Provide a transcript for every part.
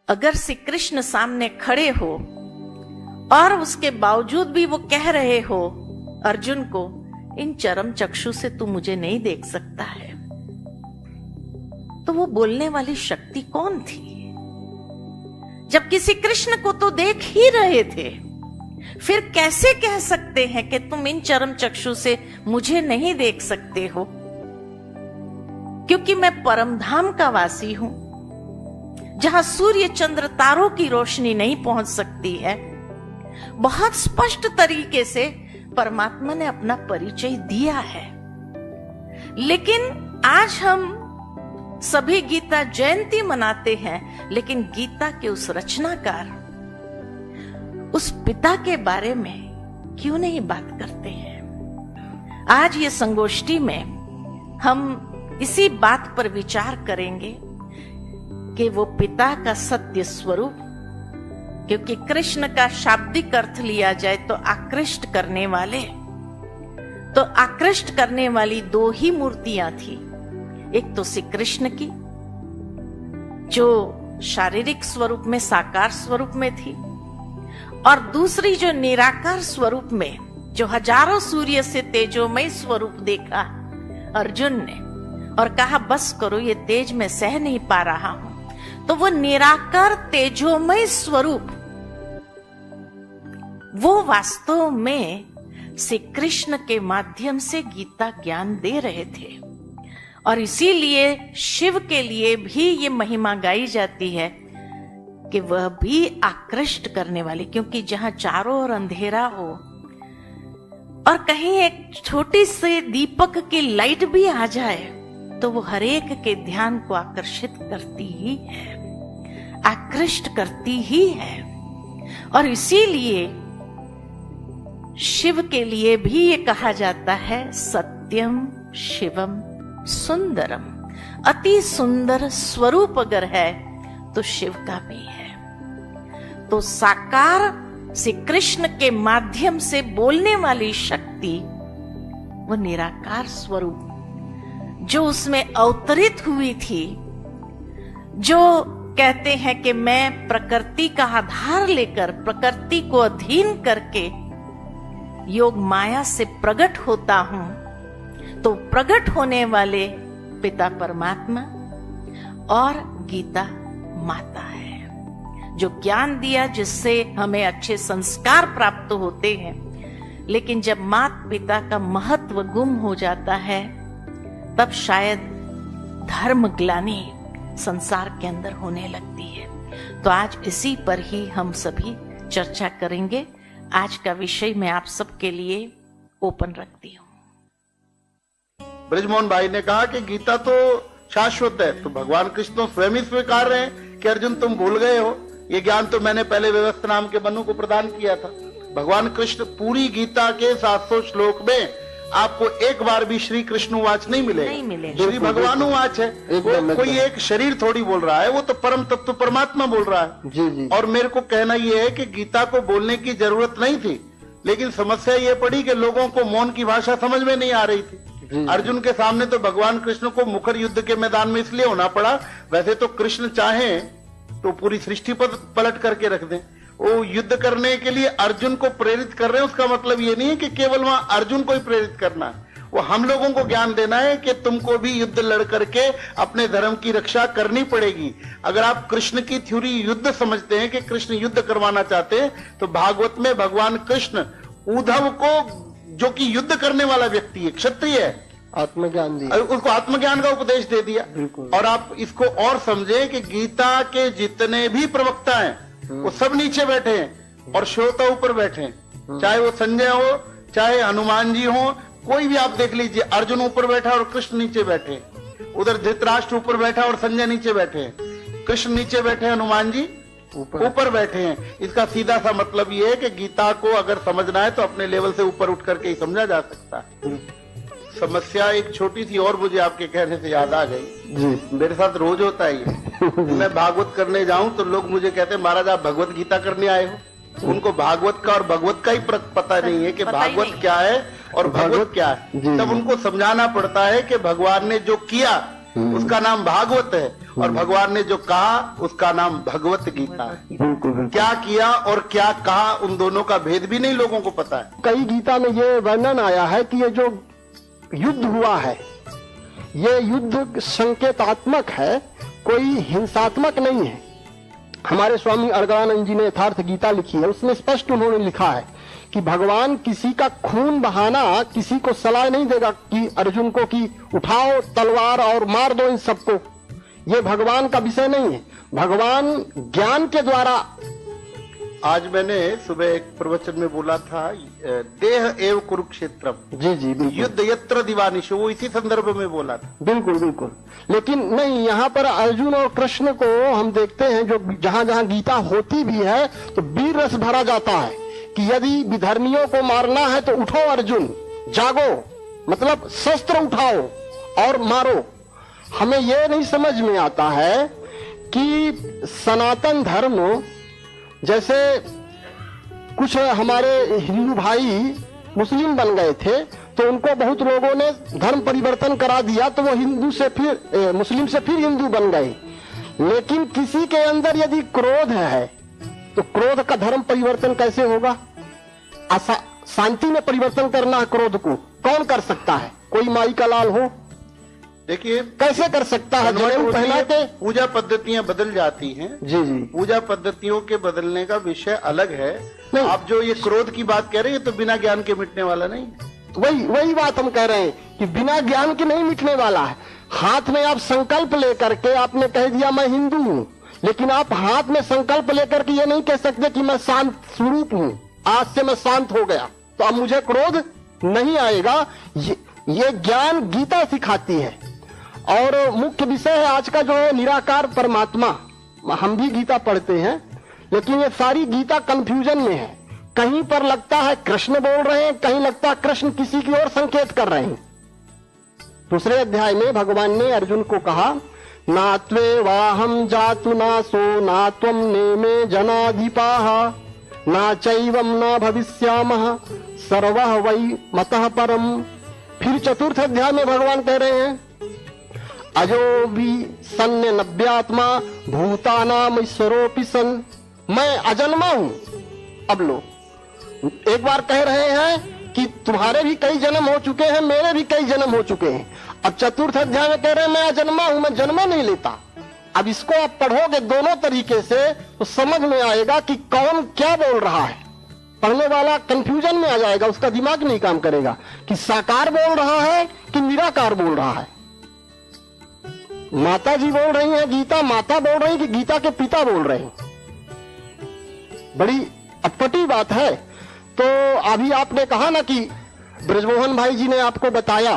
अगर श्री कृष्ण सामने खड़े हो और उसके बावजूद भी वो कह रहे हो अर्जुन को, इन चरम चक्षु से तू मुझे नहीं देख सकता है, तो वो बोलने वाली शक्ति कौन थी? जब किसी कृष्ण को तो देख ही रहे थे, फिर कैसे कह सकते हैं कि तुम इन चरम चक्षु से मुझे नहीं देख सकते हो? क्योंकि मैं परम धाम का वासी हूं, जहां सूर्य चंद्र तारों की रोशनी नहीं पहुंच सकती है। बहुत स्पष्ट तरीके से परमात्मा ने अपना परिचय दिया है। लेकिन आज हम सभी गीता जयंती मनाते हैं, लेकिन गीता के उस रचनाकार, उस पिता के बारे में क्यों नहीं बात करते हैं? आज ये संगोष्ठी में हम इसी बात पर विचार करेंगे कि वो पिता का सत्य स्वरूप, क्योंकि कृष्ण का शाब्दिक अर्थ लिया जाए तो आकृष्ट करने वाले, तो आकृष्ट करने वाली दो ही मूर्तियां थी। एक तो श्री कृष्ण की, जो शारीरिक स्वरूप में साकार स्वरूप में थी, और दूसरी जो निराकार स्वरूप में, जो हजारों सूर्य से तेजोमय स्वरूप देखा अर्जुन ने और कहा बस करो, ये तेज मैं सह नहीं पा रहा हूं। तो वो निराकार तेजोमय स्वरूप, वो वास्तव में श्री कृष्ण के माध्यम से गीता ज्ञान दे रहे थे। और इसीलिए शिव के लिए भी ये महिमा गाई जाती है कि वह भी आकृष्ट करने वाले, क्योंकि जहां चारों ओर अंधेरा हो और कहीं एक छोटी सी दीपक की लाइट भी आ जाए, तो वो हरेक के ध्यान को आकर्षित करती ही है, आकृष्ट करती ही है। और इसीलिए शिव के लिए भी ये कहा जाता है सत्यम शिवम सुंदरम। अति सुंदर स्वरूप अगर है तो शिव का भी है। तो साकार श्री कृष्ण के माध्यम से बोलने वाली शक्ति, वो निराकार स्वरूप जो उसमें अवतरित हुई थी, जो कहते हैं कि मैं प्रकृति का आधार लेकर, प्रकृति को अधीन करके योग माया से प्रकट होता हूं, तो प्रकट होने वाले पिता परमात्मा और गीता माता है, जो ज्ञान दिया जिससे हमें अच्छे संस्कार प्राप्त होते हैं। लेकिन जब माता पिता का महत्व गुम हो जाता है, तब शायद धर्म ग्लानि संसार के अंदर होने लगती है। तो आज इसी पर ही हम सभी चर्चा करेंगे। आज का विषय मैं आप सबके लिए ओपन रखती हूँ। ब्रजमोहन भाई ने कहा कि गीता तो शाश्वत है, तो भगवान कृष्ण तो स्वयं ही स्वीकार रहे हैं कि अर्जुन तुम भूल गए हो, ये ज्ञान तो मैंने पहले व्यवस्था नाम के मनु को प्रदान किया था। भगवान कृष्ण पूरी गीता के 700 श्लोक में आपको एक बार भी श्री कृष्णवाच नहीं मिले, श्री भगवानुवाच है। वो कोई एक शरीर थोड़ी बोल रहा है, वो तो परम तत्व परमात्मा बोल रहा है। जी। और मेरे को कहना ये है कि गीता को बोलने की जरूरत नहीं थी, लेकिन समस्या ये पड़ी कि लोगों को मौन की भाषा समझ में नहीं आ रही थी। अर्जुन के सामने तो भगवान कृष्ण को मुखर युद्ध के मैदान में इसलिए होना पड़ा, वैसे तो कृष्ण चाहे तो पूरी सृष्टि पर पलट करके रख दें। वो युद्ध करने के लिए अर्जुन को प्रेरित कर रहे हैं, उसका मतलब ये नहीं है कि केवल वहां अर्जुन को ही प्रेरित करना है, वो हम लोगों को ज्ञान देना है कि तुमको भी युद्ध लड़ करके अपने धर्म की रक्षा करनी पड़ेगी। अगर आप कृष्ण की थ्योरी युद्ध समझते हैं कि कृष्ण युद्ध करवाना चाहते हैं, तो भागवत में भगवान कृष्ण उद्धव को, जो कि युद्ध करने वाला व्यक्ति है, क्षत्रिय है, आत्मज्ञान दिया, उसको आत्मज्ञान का उपदेश दे दिया। और आप इसको और समझे कि गीता के जितने भी प्रवक्ता हैं वो सब नीचे बैठे हैं और श्रोता ऊपर बैठे हैं। चाहे वो संजय हो, चाहे हनुमान जी हो, कोई भी आप देख लीजिए, अर्जुन ऊपर बैठा और कृष्ण नीचे बैठे, उधर धृतराष्ट्र ऊपर बैठा और संजय नीचे बैठे हैं, कृष्ण नीचे बैठे, हनुमान जी ऊपर बैठे हैं। इसका सीधा सा मतलब ये है कि गीता को अगर समझना है तो अपने लेवल से ऊपर उठ करके ही समझा जा सकता है। समस्या एक छोटी सी और मुझे आपके कहने से याद आ गई जी, मेरे साथ रोज होता है ये। मैं भागवत करने जाऊं तो लोग मुझे कहते हैं महाराज आप भगवत गीता करने आए हो। उनको भागवत का और भगवत का ही पता नहीं है कि भागवत क्या है और भगवत क्या है। तब उनको समझाना पड़ता है कि भगवान ने जो किया उसका नाम भागवत है, और भगवान ने जो कहा उसका नाम भगवत गीता है। क्या किया और क्या कहा, उन दोनों का भेद भी नहीं लोगों को पता है। कई गीता में ये वर्णन आया है कि ये जो युद्ध हुआ है, ये युद्ध संकेतात्मक है, कोई हिंसात्मक नहीं है। हमारे स्वामी अर्गलानंद जी ने यथार्थ गीता लिखी है, उसमें स्पष्ट उन्होंने लिखा है कि भगवान किसी का खून बहाना किसी को सलाह नहीं देगा कि अर्जुन को कि उठाओ तलवार और मार दो इन सबको। ये भगवान का विषय नहीं है। भगवान ज्ञान के द्वारा, आज मैंने सुबह एक प्रवचन में बोला था, देह एव कुरुक्षेत्रम, जी जी बिल्कुल, युद्ध यत्र दिवानिश, वो इसी संदर्भ में बोला था। बिल्कुल बिल्कुल। लेकिन नहीं, यहाँ पर अर्जुन और कृष्ण को हम देखते हैं, जो जहाँ जहाँ गीता होती भी है तो वीर रस भरा जाता है कि यदि विधर्मियों को मारना है तो उठो अर्जुन, जागो, मतलब शस्त्र उठाओ और मारो। हमें यह नहीं समझ में आता है कि सनातन धर्म, जैसे कुछ हमारे हिंदू भाई मुस्लिम बन गए थे तो उनको बहुत लोगों ने धर्म परिवर्तन करा दिया, तो वो हिंदू से फिर मुस्लिम से फिर हिंदू बन गए। लेकिन किसी के अंदर यदि क्रोध है तो क्रोध का धर्म परिवर्तन कैसे होगा? शांति में परिवर्तन करना है क्रोध को, कौन कर सकता है? कोई माई का लाल हो, देखिए कैसे कर सकता है? जनेऊ पहना के पूजा पद्धतियां बदल जाती हैं। जी जी, पूजा पद्धतियों के बदलने का विषय अलग है। आप जो ये क्रोध की बात कह रहे हैं तो बिना ज्ञान के मिटने वाला नहीं। वही बात हम कह रहे हैं कि बिना ज्ञान के नहीं मिटने वाला है। हाथ में आप संकल्प लेकर के आपने कह दिया मैं हिंदू हूँ, लेकिन आप हाथ में संकल्प लेकर के ये नहीं कह सकते कि मैं शांत स्वरूप हूँ, आज से मैं शांत हो गया तो अब मुझे क्रोध नहीं आएगा। ये ज्ञान गीता सिखाती है। और मुख्य विषय है आज का जो है निराकार परमात्मा। हम भी गीता पढ़ते हैं, लेकिन ये सारी गीता कंफ्यूजन में है। कहीं पर लगता है कृष्ण बोल रहे हैं, कहीं लगता है कृष्ण किसी की ओर संकेत कर रहे हैं। दूसरे अध्याय में भगवान ने अर्जुन को कहा, नात्वे वाहम जातु नासो नात्वम नेमे जनाधिपाः ना चैवम ना भविष्यामः सर्वः वै मतः परम। फिर चतुर्थ अध्याय में भगवान कह रहे हैं, अजो भी सन्य नव्यात्मा भूतानाम ईश्वरोपि सन, मैं अजन्मा हूं। अब लो, एक बार कह रहे हैं कि तुम्हारे भी कई जन्म हो चुके हैं, मेरे भी कई जन्म हो चुके हैं। अब चतुर्थ अध्याय में कह रहे हैं मैं अजन्मा हूं, मैं जन्म नहीं लेता। अब इसको आप पढ़ोगे दोनों तरीके से तो समझ में आएगा कि कौन क्या बोल रहा है। पढ़ने वाला कंफ्यूजन में आ जाएगा, उसका दिमाग नहीं काम करेगा कि साकार बोल रहा है कि निराकार बोल रहा है। माता जी बोल रही हैं गीता माता बोल रही है कि गीता के पिता बोल रहे हैं। बड़ी अटपटी बात है। तो अभी आपने कहा ना कि ब्रजमोहन भाई जी ने आपको बताया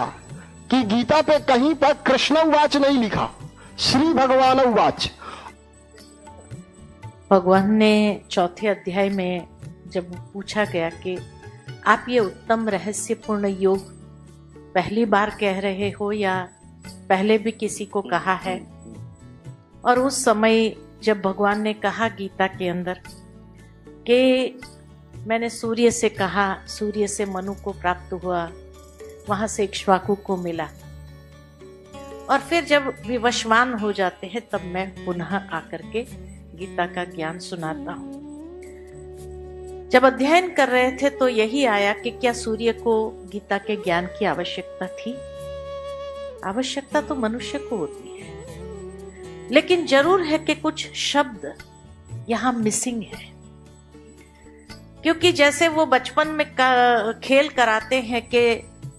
कि गीता पे कहीं पर कृष्ण उवाच नहीं लिखा, श्री भगवान उवाच। भगवान ने चौथे अध्याय में जब पूछा गया कि आप ये उत्तम रहस्यपूर्ण योग पहली बार कह रहे हो या पहले भी किसी को कहा है, और उस समय जब भगवान ने कहा गीता के अंदर कि मैंने सूर्य से कहा, सूर्य से मनु को प्राप्त हुआ, वहां से इक्ष्वाकु को मिला, और फिर जब विवशवान हो जाते हैं तब मैं पुनः आकर के गीता का ज्ञान सुनाता हूं। जब अध्ययन कर रहे थे तो यही आया कि क्या सूर्य को गीता के ज्ञान की आवश्यकता थी? आवश्यकता तो मनुष्य को होती है, लेकिन जरूर है कि कुछ शब्द यहां मिसिंग है। क्योंकि जैसे वो बचपन में खेल कराते हैं कि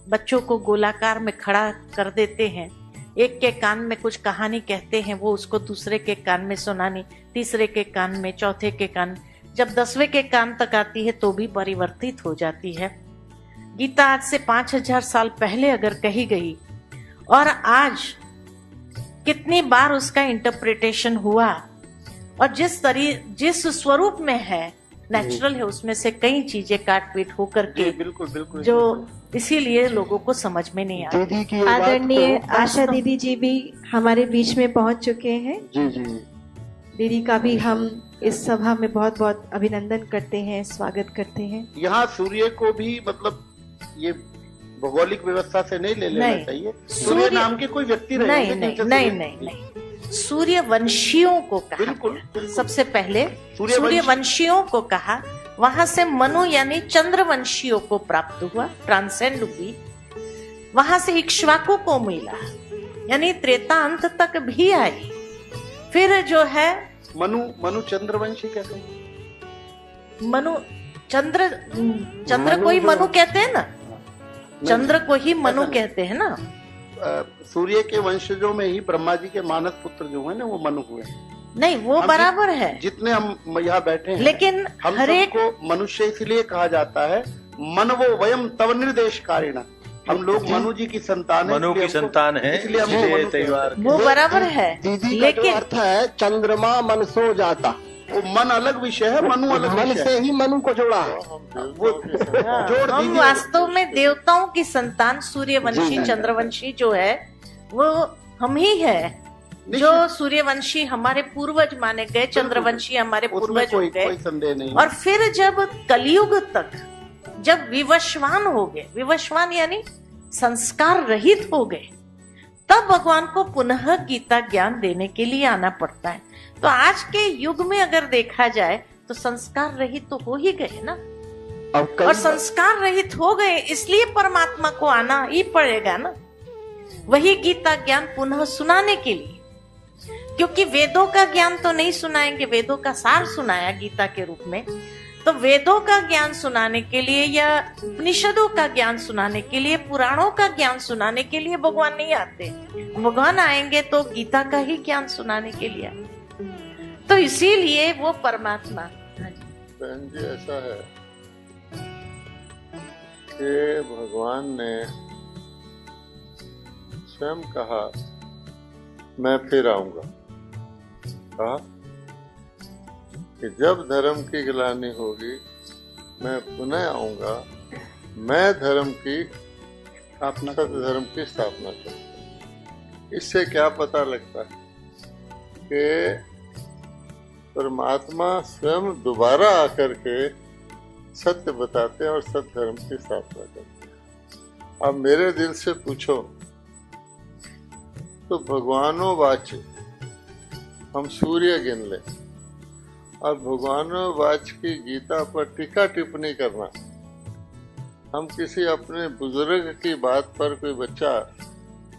बच्चों को गोलाकार में खड़ा कर देते हैं, एक के कान में कुछ कहानी कहते हैं, वो उसको दूसरे के कान में सुनानी, तीसरे के कान में, चौथे के कान, जब 10वें के कान तक आती है तो भी परिवर्तित हो जाती है। गीता आज से 5000 साल पहले अगर कही गई और आज कितनी बार उसका इंटरप्रिटेशन हुआ, और जिस स्वरूप में है नेचुरल है, उसमें से कई चीजें काट पीट होकर के बिल्कुल जो इसीलिए लोगों को समझ में नहीं आती। आदरणीय आशा दीदी जी भी हमारे बीच में पहुंच चुके हैं। जी जी, दीदी का भी हम इस सभा में बहुत बहुत अभिनंदन करते हैं, स्वागत करते हैं। यहाँ सूर्य को भी मतलब ये भौगोलिक व्यवस्था से नहीं ले लेना नहीं। चाहिए। सूर्य नाम के कोई व्यक्ति नहीं रहेंगे नहीं जिनसे नहीं सूर्य- नहीं नहीं, सूर्यवंशियों को कहा बिल्कुल, गया। बिल्कुल। सबसे पहले सूर्यवंशी- सूर्यवंशियों को कहा, वहां से मनु यानी चंद्रवंशियों को प्राप्त हुआ, ट्रांसेंड हुई। वहां से इक्ष्वाकु को मिला, यानी त्रेता अंत तक भी आई। फिर जो है मनु चंद्रवंशी कैसे? मनु चंद्र मनु को ही जो- मनु कहते हैं ना, चंद्र को ही मनु ऐसा नहीं। कहते हैं ना। सूर्य के वंशजों में ही ब्रह्मा जी के मानस पुत्र जो है ना वो मनु हुए। नहीं, वो हम बराबर है, जितने हम यहाँ बैठे हैं, लेकिन हम हर एक सबको मनुष्य इसलिए कहा जाता है मनवो वयम तव निर्देश कारिणा। हम लोग मनु जी की संतान है, मनु इसलिए की हमको- संतान है, इसलिए हमको इसलिए मनु त्योहार कहते हैं। वो बराबर है, दीदी का जो लेकिन अर्थ है चंद्रमा मन सो जाता, वो मन अलग विषय है, मनु अलग मन विषय से है। ही मनु को जोड़ा है। वो हाँ, जोड़ हम दीजिए। वास्तव में देवताओं की संतान सूर्यवंशी जी। चंद्रवंशी जो है वो हम ही है। जो सूर्यवंशी हमारे पूर्वज माने गए, चंद्रवंशी हमारे उसमें पूर्वज हो कोई गए। संदेह नहीं। और फिर जब कलयुग तक जब विवस्वान हो गए, विवस्वान यानी संस्कार रहित हो गए, तब भगवान को पुनः गीता ज्ञान देने के लिए आना पड़ता है। तो आज के युग में अगर देखा जाए तो संस्कार रहित तो हो ही गए ना, अब कई और संस्कार रहित हो गए, इसलिए परमात्मा को आना ही पड़ेगा ना, वही गीता ज्ञान पुनः सुनाने के लिए। क्योंकि वेदों का ज्ञान तो नहीं सुनाएंगे, वेदों का सार सुनाया गीता के रूप में, तो वेदों का ज्ञान सुनाने के लिए या उपनिषदों का ज्ञान सुनाने के लिए, पुराणों का ज्ञान सुनाने के लिए भगवान नहीं आते। भगवान आएंगे तो गीता का ही ज्ञान सुनाने के लिए आएंगे। तो इसीलिए वो परमात्मा। हाँ जी। बहन जी, ऐसा है कि भगवान ने स्वयं कहा मैं फिर आऊंगा। कहा कि जब धर्म की गिलानी होगी मैं पुनः आऊंगा, मैं धर्म की स्थापना, सत्य धर्म की स्थापना करूंगा। इससे क्या पता लगता है कि परमात्मा स्वयं दोबारा आकर के सत्य बताते हैं और सत्य धर्म की स्थापना करते हैं। अब मेरे दिल से पूछो तो भगवानों वाच हम सूर्य गिन ले और भगवानों वाच की गीता पर टीका टिप्पणी करना, हम किसी अपने बुजुर्ग की बात पर कोई बच्चा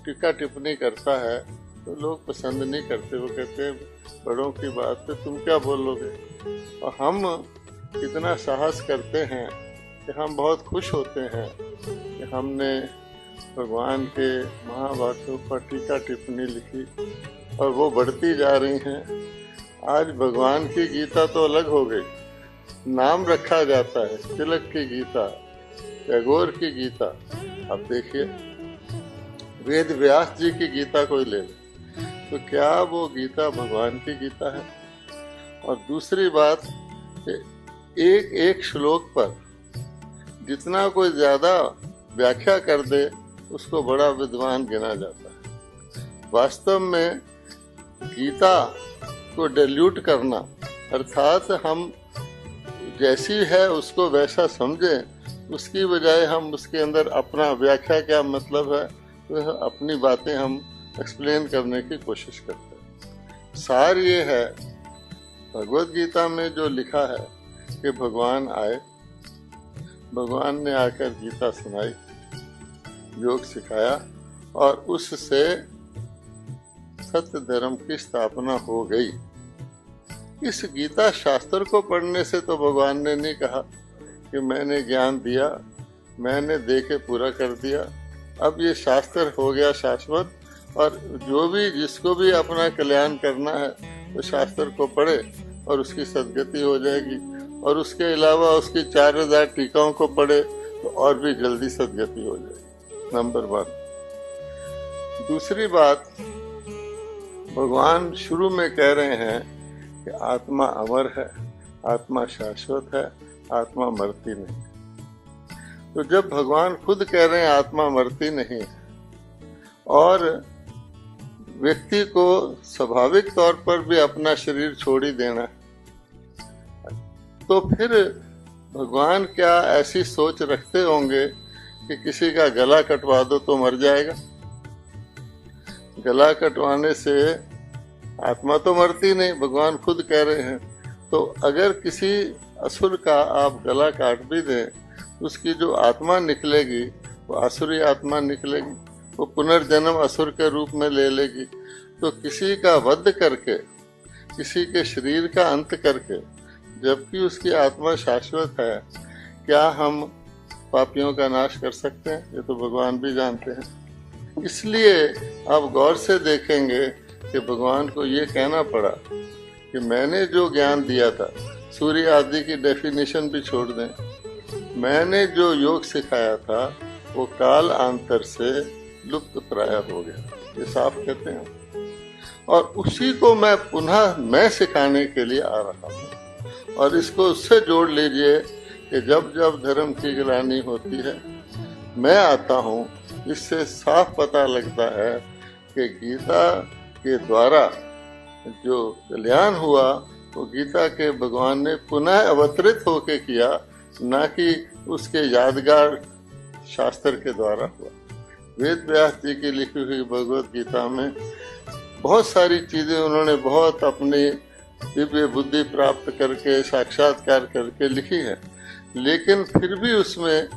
टीका टिप्पणी करता है तो लोग पसंद नहीं करते। वो कहते हैं बड़ों की बात पे तुम क्या बोलोगे। और हम कितना साहस करते हैं कि हम बहुत खुश होते हैं कि हमने भगवान के महावाक्यों पर टीका टिप्पणी लिखी और वो बढ़ती जा रही हैं। आज भगवान की गीता तो अलग हो गई, नाम रखा जाता है तिलक की गीता, टैगोर की गीता। अब देखिए वेद व्यास जी की गीता कोई ले ले तो क्या वो गीता भगवान की गीता है। और दूसरी बात, एक एक श्लोक पर जितना कोई ज्यादा व्याख्या कर दे उसको बड़ा विद्वान गिना जाता है। वास्तव में गीता को डिल्यूट करना अर्थात हम जैसी है उसको वैसा समझें, उसकी बजाय हम उसके अंदर अपना व्याख्या क्या मतलब है तो अपनी बातें हम एक्सप्लेन करने की कोशिश करते हैं। सार ये है भगवत गीता में जो लिखा है कि भगवान आए, भगवान ने आकर गीता सुनाई, योग सिखाया और उससे सत्य धर्म की स्थापना हो गई। इस गीता शास्त्र को पढ़ने से तो भगवान ने नहीं कहा कि मैंने ज्ञान दिया, मैंने दे के पूरा कर दिया, अब ये शास्त्र हो गया शाश्वत और जो भी जिसको भी अपना कल्याण करना है वो शास्त्र को पढ़े और उसकी सदगति हो जाएगी। और उसके अलावा उसकी 4000 टीकाओं को पढ़े तो और भी जल्दी सदगति हो जाएगी। नंबर 1। दूसरी बात, भगवान शुरू में कह रहे हैं कि आत्मा अमर है, आत्मा शाश्वत है, आत्मा मरती नहीं। तो जब भगवान खुद कह रहे हैं आत्मा मरती नहीं और व्यक्ति को स्वाभाविक तौर पर भी अपना शरीर छोड़ ही देना, तो फिर भगवान क्या ऐसी सोच रखते होंगे कि किसी का गला कटवा दो तो मर जाएगा। गला कटवाने से आत्मा तो मरती नहीं, भगवान खुद कह रहे हैं। तो अगर किसी असुर का आप गला काट भी दें, उसकी जो आत्मा निकलेगी वो आसुरी आत्मा निकलेगी, वो पुनर्जन्म असुर के रूप में ले लेगी। तो किसी का वध करके, किसी के शरीर का अंत करके, जबकि उसकी आत्मा शाश्वत है, क्या हम पापियों का नाश कर सकते हैं? ये तो भगवान भी जानते हैं। इसलिए आप गौर से देखेंगे कि भगवान को ये कहना पड़ा कि मैंने जो ज्ञान दिया था, सूर्य आदि की डेफिनेशन भी छोड़ दें, मैंने जो योग सिखाया था वो काल अंतर से लुप्त प्राय हो गया, ये साफ कहते हैं। और उसी को मैं पुनः मैं सिखाने के लिए आ रहा हूँ। और इसको उससे जोड़ लीजिए कि जब जब धर्म की गिलानी होती है मैं आता हूँ, इससे साफ पता लगता है कि गीता के द्वारा जो कल्याण हुआ वो गीता के भगवान ने पुनः अवतरित होके किया, ना कि उसके यादगार शास्त्र के द्वारा हुआ। वेद व्यास जी की लिखी हुई भगवत गीता में बहुत सारी चीजें उन्होंने बहुत अपनी दिव्य बुद्धि प्राप्त करके साक्षात्कार करके लिखी है, लेकिन फिर भी उसमें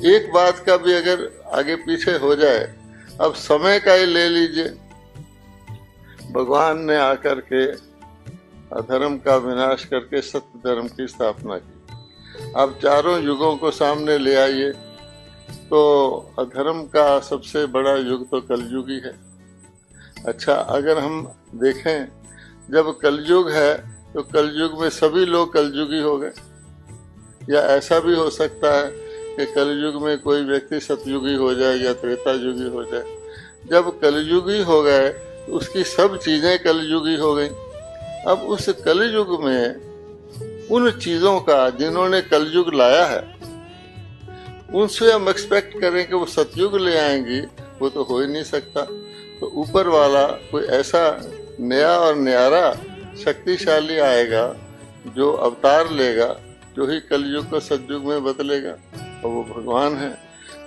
एक बात का भी अगर आगे पीछे हो जाए, अब समय का ही ले लीजिए, भगवान ने आकर के अधर्म का विनाश करके सत्य धर्म की स्थापना की। अब चारों युगों को सामने ले आइए तो अधर्म का सबसे बड़ा युग तो कलयुग ही है। अच्छा, अगर हम देखें जब कलयुग है तो कलयुग में सभी लोग कलयुगी हो गए, या ऐसा भी हो सकता है कि कलयुग में कोई व्यक्ति सतयुगी हो जाए या त्रेता युगी हो जाए। जब कलयुगी हो गए तो उसकी सब चीजें कलयुगी हो गई। अब उस कलयुग में उन चीजों का जिन्होंने कलयुग लाया है उनसे हम एक्सपेक्ट करें कि वो सतयुग ले आएंगी, वो तो हो ही नहीं सकता। तो ऊपर वाला कोई ऐसा नया और न्यारा शक्तिशाली आएगा जो अवतार लेगा, जो ही कलयुग को सतयुग में बदलेगा, और वो भगवान है।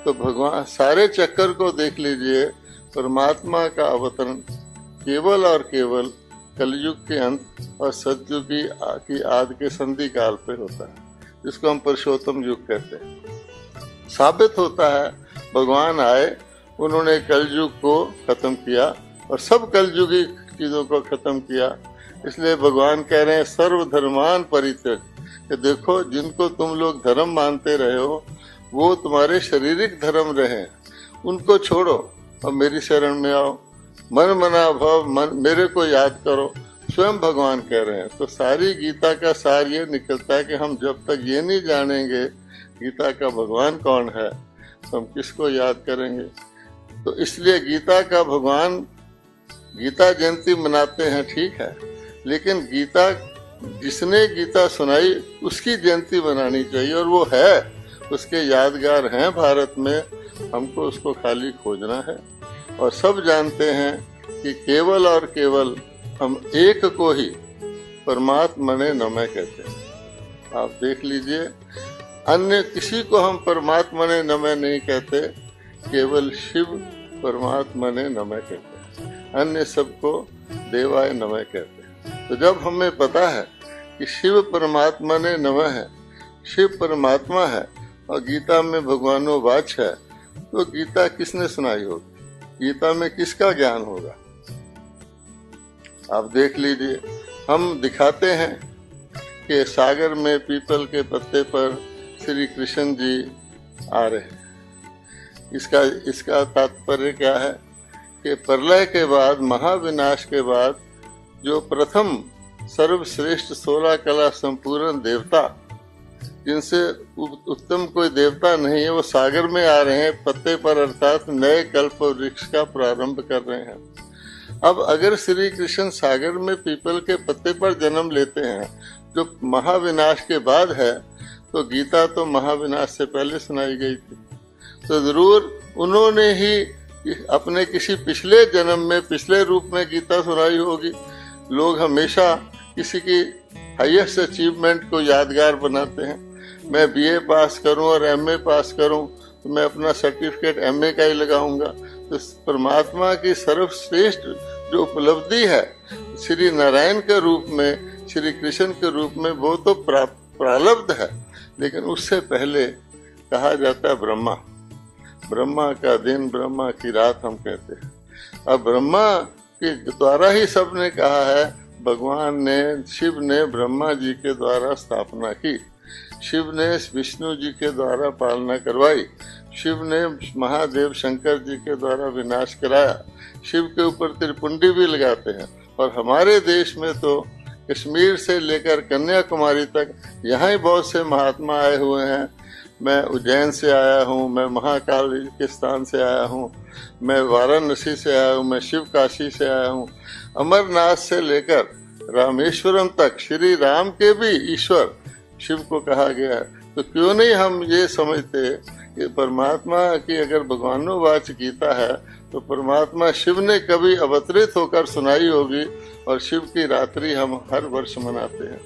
तो भगवान सारे चक्कर को देख लीजिए, परमात्मा का अवतरण केवल और केवल कलयुग के अंत और सतयुग की आदि के संधि काल पे होता है, जिसको हम पुरुषोत्तम युग कहते हैं। साबित होता है भगवान आए, उन्होंने कलयुग को खत्म किया और सब कलयुगी चीजों को खत्म किया। इसलिए भगवान कह रहे हैं सर्वधर्मान परित्यज, कि देखो जिनको तुम लोग धर्म मानते रहे हो वो तुम्हारे शारीरिक धर्म रहे, उनको छोड़ो और मेरी शरण में आओ। मन मना भव मेरे को याद करो, स्वयं भगवान कह रहे हैं। तो सारी गीता का सार ये निकलता है कि हम जब तक ये नहीं जानेंगे गीता का भगवान कौन है, तो हम किसको याद करेंगे। तो इसलिए गीता का भगवान, गीता जयंती मनाते हैं ठीक है, लेकिन गीता जिसने गीता सुनाई उसकी जयंती मनानी चाहिए, और वो है, उसके यादगार हैं भारत में, हमको उसको खाली खोजना है। और सब जानते हैं कि केवल और केवल हम एक को ही परमात्मा ने नमः कहते हैं। आप देख लीजिए, अन्य किसी को हम परमात्मा ने नमः नहीं कहते, केवल शिव परमात्मा ने नमः कहते हैं, अन्य सबको देवाय नमः कहते हैं। तो जब हमें पता है कि शिव परमात्मा ने नमः है, शिव परमात्मा है और गीता में भगवानो वाच है, तो गीता किसने सुनाई होगी, गीता में किसका ज्ञान होगा। आप देख लीजिए, हम दिखाते हैं कि सागर में पीपल के पत्ते पर श्री कृष्ण जी आ रहे हैं। इसका तात्पर्य क्या है कि प्रलय के बाद, महाविनाश के बाद जो प्रथम सर्वश्रेष्ठ 16 कला संपूर्ण देवता, जिनसे उत्तम कोई देवता नहीं है, वो सागर में आ रहे हैं पत्ते पर, अर्थात नए कल्प वृक्ष का प्रारंभ कर रहे हैं। अब अगर श्री कृष्ण सागर में पीपल के पत्ते पर जन्म लेते हैं जो महाविनाश के बाद है, तो गीता तो महाविनाश से पहले सुनाई गई थी। तो जरूर उन्होंने ही अपने किसी पिछले जन्म में पिछले रूप में गीता सुनाई होगी। लोग हमेशा किसी की हाईएस्ट अचीवमेंट को यादगार बनाते हैं। मैं बीए पास करूं और एमए पास करूं तो मैं अपना सर्टिफिकेट MA का ही लगाऊंगा। तो परमात्मा की सर्वश्रेष्ठ जो उपलब्धि है श्री नारायण के रूप में, श्री कृष्ण के रूप में, वो तो प्रारब्ध है। लेकिन उससे पहले कहा जाता है ब्रह्मा, ब्रह्मा का दिन, ब्रह्मा की रात हम कहते हैं। अब ब्रह्मा के द्वारा ही सबने कहा है, भगवान ने, शिव ने ब्रह्मा जी के द्वारा स्थापना की, शिव ने विष्णु जी के द्वारा पालना करवाई, शिव ने महादेव शंकर जी के द्वारा विनाश कराया, शिव के ऊपर त्रिपुंडी भी लगाते हैं। और हमारे देश में तो कश्मीर से लेकर कन्याकुमारी तक यहाँ ही बहुत से महात्मा आए हुए हैं। मैं उज्जैन से आया हूँ, मैं महाकाल के स्थान से आया हूँ, मैं वाराणसी से आया हूँ, मैं शिव काशी से आया हूँ, अमरनाथ से लेकर रामेश्वरम तक श्री राम के भी ईश्वर शिव को कहा गया है। तो क्यों नहीं हम ये समझते कि परमात्मा की अगर भगवानोवाच गीता है तो परमात्मा शिव ने कभी अवतरित होकर सुनाई होगी। और शिव की रात्रि हम हर वर्ष मनाते हैं,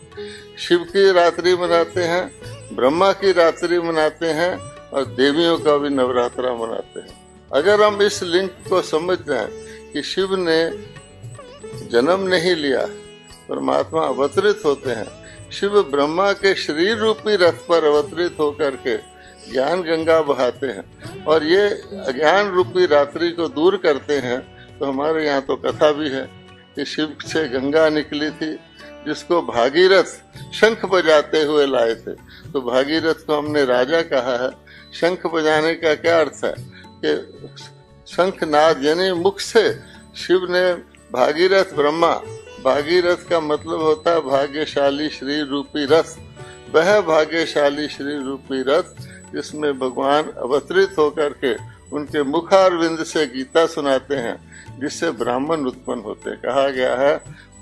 शिव की रात्रि मनाते हैं, ब्रह्मा की रात्रि मनाते हैं और देवियों का भी नवरात्रा मनाते हैं। अगर हम इस लिंक को समझ जाएं कि शिव ने जन्म नहीं लिया, परमात्मा अवतरित होते हैं, शिव ब्रह्मा के शरीर रूपी रथ पर अवतरित होकर के ज्ञान गंगा बहाते हैं और ये अज्ञान रूपी रात्रि को दूर करते हैं। तो हमारे यहाँ तो कथा भी है कि शिव से गंगा निकली थी, जिसको भागीरथ शंख बजाते हुए लाए थे। तो भागीरथ को हमने राजा कहा है। शंख बजाने का क्या अर्थ है कि शंखनाद यानी मुख से शिव ने भागीरथ ब्रह्मा, भागीरथ का मतलब होता है भाग्यशाली श्री रूपी रथ। वह भाग्यशाली श्री रूपी रथ जिसमें भगवान अवतरित होकर के उनके मुखारविंद से गीता सुनाते हैं, जिससे ब्राह्मण उत्पन्न होते। कहा गया है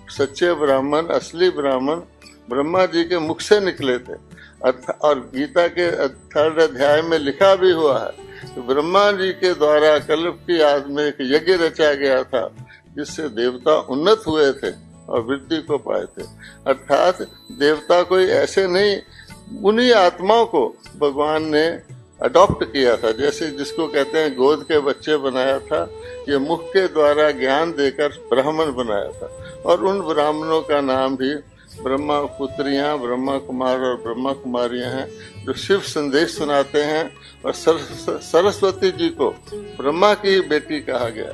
सच्चे ब्राह्मण, असली ब्राह्मण ब्रह्मा जी के मुख से निकले थे। और गीता के 3rd अध्याय में लिखा भी हुआ है कि ब्रह्मा जी के द्वारा कल्प की आदि में एक यज्ञ रचा गया था, जिससे देवता उन्नत हुए थे और वृद्धि को पाए थे। अर्थात देवता कोई ऐसे नहीं, उन्हीं आत्माओं को भगवान ने अडॉप्ट किया था। जैसे जिसको कहते हैं गोद के बच्चे बनाया था, ये मुख के द्वारा ज्ञान देकर ब्राह्मण बनाया था। और उन ब्राह्मणों का नाम भी ब्रह्मा पुत्रियां, ब्रह्मा कुमार और ब्रह्मा कुमारियां हैं, जो शिव संदेश सुनाते हैं। और सरस्वती जी को ब्रह्मा की बेटी कहा गया।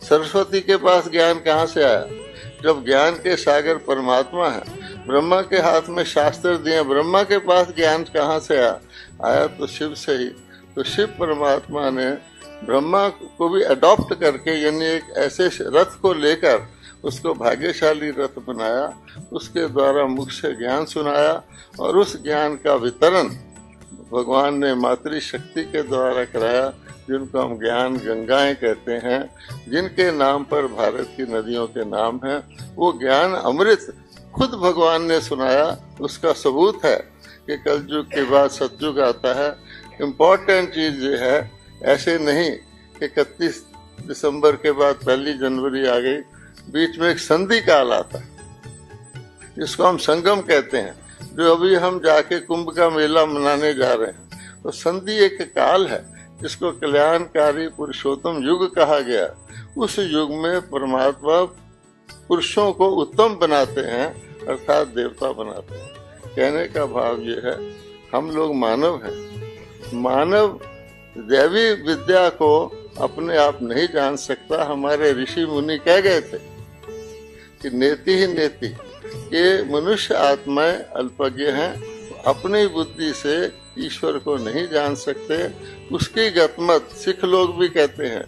सरस्वती के पास ज्ञान कहाँ से आया? जब ज्ञान के सागर परमात्मा है, ब्रह्मा के हाथ में शास्त्र दिए, ब्रह्मा के पास ज्ञान कहाँ से आया? तो शिव से ही। तो शिव परमात्मा ने ब्रह्मा को भी अडॉप्ट करके, यानी एक ऐसे रथ को लेकर उसको भाग्यशाली रथ बनाया, उसके द्वारा मुख से ज्ञान सुनाया और उस ज्ञान का वितरण भगवान ने मातृशक्ति के द्वारा कराया, जिनको हम ज्ञान गंगाएं कहते हैं, जिनके नाम पर भारत की नदियों के नाम हैं। वो ज्ञान अमृत खुद भगवान ने सुनाया। उसका सबूत है कि कलयुग के बाद सतयुग आता है। इम्पोर्टेंट चीज ये है, ऐसे नहीं कि 31 दिसंबर के बाद 1 जनवरी आ गई, बीच में एक संधि काल आता है जिसको हम संगम कहते हैं, जो अभी हम जाके कुंभ का मेला मनाने जा रहे हैं। तो संधि एक काल है जिसको कल्याणकारी पुरुषोत्तम युग कहा गया। उस युग में परमात्मा पुरुषों को उत्तम बनाते हैं, अर्थात देवता बनाते हैं। कहने का भाव ये है, हम लोग मानव हैं। मानव दैवी विद्या को अपने आप नहीं जान सकता। हमारे ऋषि मुनि कह गए थे कि नेति ही नेति, ये मनुष्य आत्माएं अल्पज्ञ हैं, अपनी बुद्धि से ईश्वर को नहीं जान सकते। उसकी गतमत सिख लोग भी कहते हैं,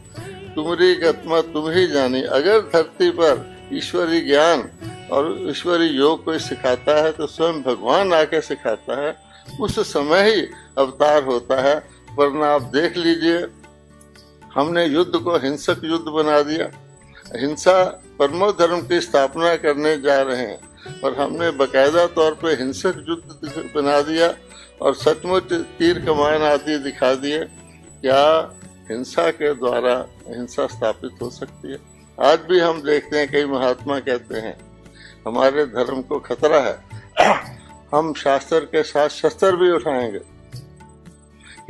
तुम्हारी गतमत तुम ही जानी। अगर धरती पर ईश्वरी ज्ञान और ईश्वरी योग कोई सिखाता है तो स्वयं भगवान आके सिखाता है, उस समय ही अवतार होता है। वरना आप देख लीजिए, हमने युद्ध को हिंसक युद्ध बना दिया। हिंसा परमो धर्म की स्थापना करने जा रहे हैं और हमने बकायदा तौर पे हिंसक युद्ध बना दिया और सचमुच तीर कमान आदि दिखा दिए। क्या हिंसा के द्वारा हिंसा स्थापित हो सकती है? आज भी हम देखते हैं, कई महात्मा कहते हैं हमारे धर्म को खतरा है, हम शास्त्र के साथ शस्त्र भी उठाएंगे।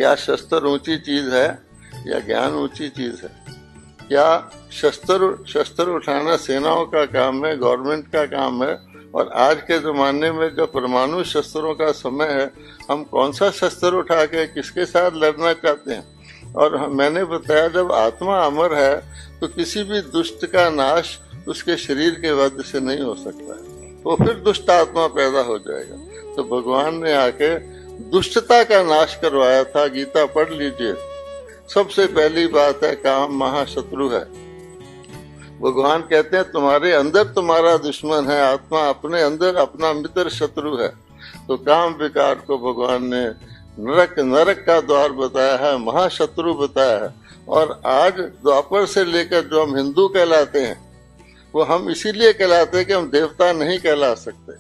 क्या शस्त्र ऊंची चीज है या ज्ञान ऊंची चीज है? क्या शस्त्र उठाना सेनाओं का काम है, गवर्नमेंट का काम है? और आज के जमाने में जब परमाणु शस्त्रों का समय है, हम कौन सा शस्त्र उठा के किसके साथ लड़ना चाहते हैं? और मैंने बताया जब आत्मा अमर है तो किसी भी दुष्ट का नाश उसके शरीर के वध से नहीं हो सकता है, तो फिर दुष्ट आत्मा पैदा हो जाएगा। तो भगवान ने आके दुष्टता का नाश करवाया था। गीता पढ़ लीजिए। सबसे पहली बात है काम महाशत्रु है। भगवान कहते हैं तुम्हारे अंदर तुम्हारा दुश्मन है, आत्मा अपने अंदर अपना मित्र शत्रु है। तो काम विकार को भगवान ने नरक का द्वार बताया है, महाशत्रु बताया है। और आज द्वापर से लेकर जो हम हिंदू कहलाते हैं वो हम इसीलिए कहलाते हैं कि हम देवता नहीं कहला सकते।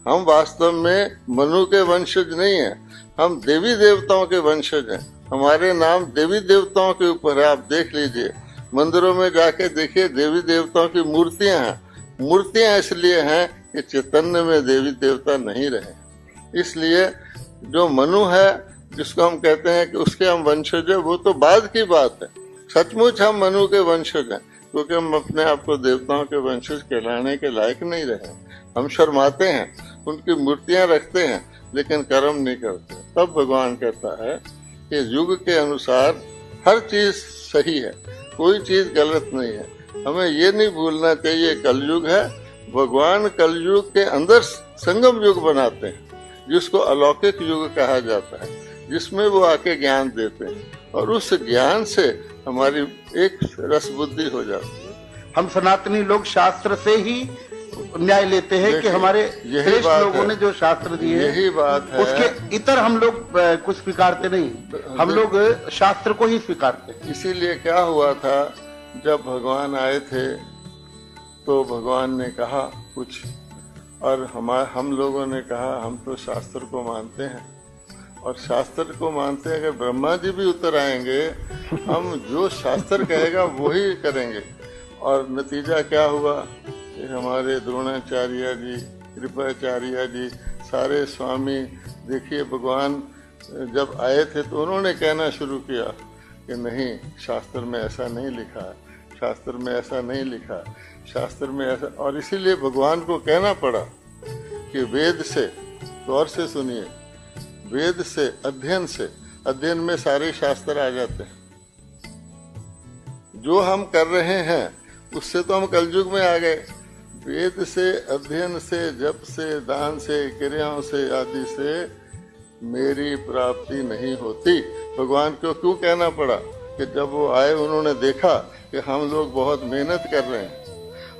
हम वास्तव में मनु के वंशज नहीं हैं, हम देवी देवताओं के वंशज हैं। हमारे नाम देवी देवताओं के ऊपर है। आप देख लीजिए, मंदिरों में जाके देखिए, देवी देवताओं की मूर्तियां हैं। मूर्तियां इसलिए हैं कि चैतन्य में देवी देवता नहीं रहे। इसलिए जो मनु है, जिसको हम कहते हैं कि उसके हम वंशज है, वो तो बाद की बात है। सचमुच हम मनु के वंशज हैं, क्योंकि हम अपने आप को देवताओं के वंशज कहलाने के लायक नहीं रहे। हम शर्माते हैं, उनकी मूर्तियां रखते हैं, लेकिन कर्म नहीं करते। तब भगवान कहता है कि युग के अनुसार हर चीज सही है, कोई चीज गलत नहीं है। हमें ये नहीं भूलना चाहिए कलयुग है। भगवान कलयुग के अंदर संगम युग बनाते हैं, जिसको अलौकिक युग कहा जाता है, जिसमें वो आके ज्ञान देते हैं और उस ज्ञान से हमारी एक रस बुद्धि हो जाती है। हम सनातनी लोग शास्त्र से ही न्याय लेते हैं कि हमारे श्रेष्ठ लोगों ने जो शास्त्र दिए, यही बात है। उसके इतर हम लोग कुछ स्वीकारते नहीं, हम लोग शास्त्र को ही स्वीकारते। इसीलिए क्या हुआ था, जब भगवान आए थे तो भगवान ने कहा कुछ, और हम लोगों ने कहा हम तो शास्त्र को मानते हैं। और शास्त्र को मानते हैं, अगर ब्रह्मा जी भी उतर आएंगे, हम जो शास्त्र कहेगा वो ही करेंगे। और नतीजा क्या हुआ कि हमारे द्रोणाचार्य जी, कृपाचार्य जी, सारे स्वामी, देखिए भगवान जब आए थे तो उन्होंने कहना शुरू किया कि नहीं, शास्त्र में ऐसा नहीं लिखा है, शास्त्र में ऐसा नहीं लिखा है, शास्त्र में ऐसा। और इसीलिए भगवान को कहना पड़ा कि वेद से, गौर से सुनिए, वेद से, अध्ययन में सारे शास्त्र आ जाते हैं। जो हम कर रहे हैं उससे तो हम कलयुग में आ गए। वेद से, अध्ययन से, जप से, दान से, क्रियाओं से आदि से मेरी प्राप्ति नहीं होती। भगवान को क्यों कहना पड़ा कि जब वो आए उन्होंने देखा कि हम लोग बहुत मेहनत कर रहे हैं,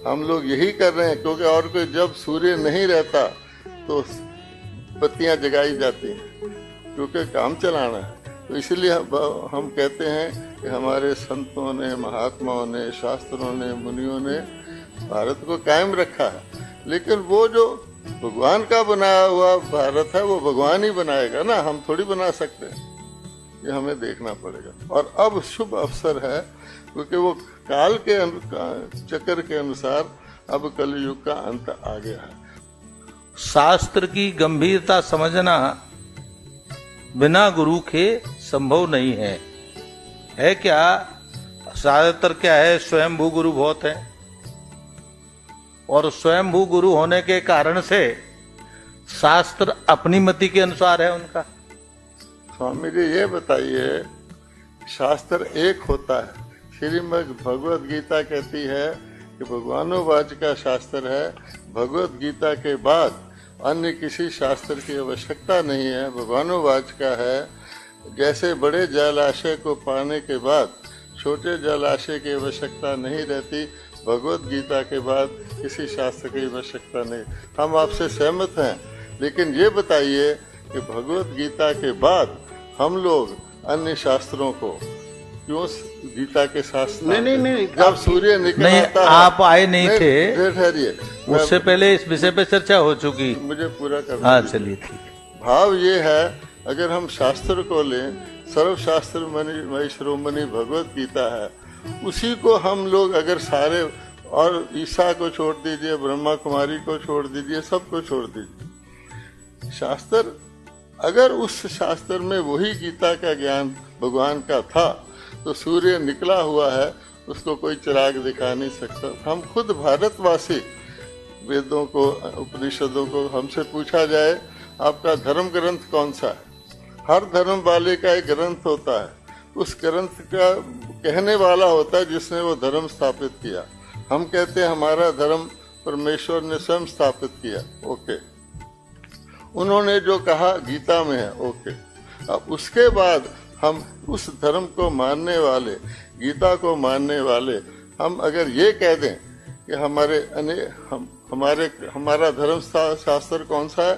हम लोग यही कर रहे हैं, क्योंकि और कोई, जब सूर्य नहीं रहता तो बत्तियां जगाई जाती हैं, क्योंकि काम चलाना है। तो इसलिए हम कहते हैं कि हमारे संतों ने, महात्माओं ने, शास्त्रों ने, मुनियों ने भारत को कायम रखा है। लेकिन वो जो भगवान का बनाया हुआ भारत है वो भगवान ही बनाएगा ना, हम थोड़ी बना सकते हैं। ये हमें देखना पड़ेगा। और अब शुभ अवसर है, क्योंकि वो काल के चक्र के अनुसार अब कलयुग का अंत आ गया है। शास्त्र की गंभीरता समझना बिना गुरु के संभव नहीं है क्या? ज्यादातर क्या है, स्वयंभू गुरु बहुत है, और स्वयंभू गुरु होने के कारण से शास्त्र अपनी मति के अनुसार है उनका। स्वामी जी ये बताइए, शास्त्र एक होता है। श्रीमद् भगवद गीता कहती है कि भगवानोवाच का शास्त्र है, भगवद गीता के बाद अन्य किसी शास्त्र की आवश्यकता नहीं है, भगवानोवाच का है। जैसे बड़े जलाशय को पाने के बाद छोटे जलाशय की आवश्यकता नहीं रहती, भगवद गीता के बाद किसी शास्त्र की आवश्यकता नहीं। हम आपसे सहमत हैं, लेकिन ये बताइए कि भगवद गीता के बाद हम लोग अन्य शास्त्रों को क्यों गीता के शास्त्र नहीं जब सूर्य निकल आता है, आप आए नहीं थे, ठहरिए, उससे पहले इस विषय पे चर्चा हो चुकी। मुझे पूरा कर। हाँ चलिए ठीक। भाव ये है, अगर हम शास्त्र को लें, सर्वशास्त्र मणि शिरोमणि भगवत गीता है, उसी को हम लोग अगर सारे, और ईसा को छोड़ दीजिए, ब्रह्मा कुमारी को छोड़ दीजिए, सबको छोड़ दीजिए, शास्त्र अगर उस शास्त्र में वही गीता का ज्ञान भगवान का था तो सूर्य निकला हुआ है, उसको कोई चिराग दिखा नहीं सकता। हम खुद भारतवासी वेदों को, उपनिषदों को हमसे पूछा जाए आपका धर्म ग्रंथ कौन सा है, हर धर्म वाले का एक ग्रंथ होता है, उस ग्रंथ का कहने वाला होता है जिसने वो धर्म स्थापित किया। हम कहते हैं हमारा धर्म परमेश्वर ने स्वयं स्थापित किया, ओके, उन्होंने जो कहा गीता में है, ओके। अब उसके बाद हम उस धर्म को मानने वाले, गीता को मानने वाले, हम अगर ये कह दें कि हमारा धर्म शास्त्र कौन सा है,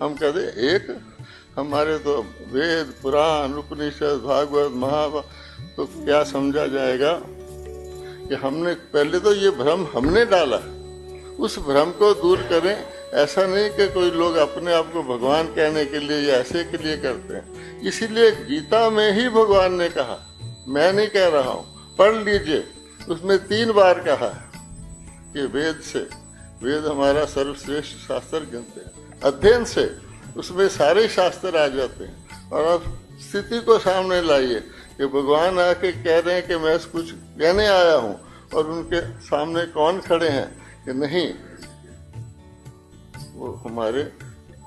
हम कह दें एक, हमारे तो वेद, पुराण, उपनिषद, भागवत, महाभारत, तो क्या समझा जाएगा कि हमने पहले तो ये भ्रम हमने डाला, उस भ्रम को दूर करें। ऐसा नहीं कि कोई लोग अपने आप को भगवान कहने के लिए या ऐसे के लिए करते हैं। इसीलिए गीता में ही भगवान ने कहा, मैं नहीं कह रहा हूँ, पढ़ लीजिए, उसमें 3 बार कहा है कि वेद हमारा सर्वश्रेष्ठ शास्त्र गिनते हैं, अध्ययन से उसमें सारे शास्त्र आ जाते हैं। और आप स्थिति को सामने लाइए कि भगवान आके कह रहे हैं कि मैं कुछ कहने आया हूँ, और उनके सामने कौन खड़े हैं कि नहीं, वो हमारे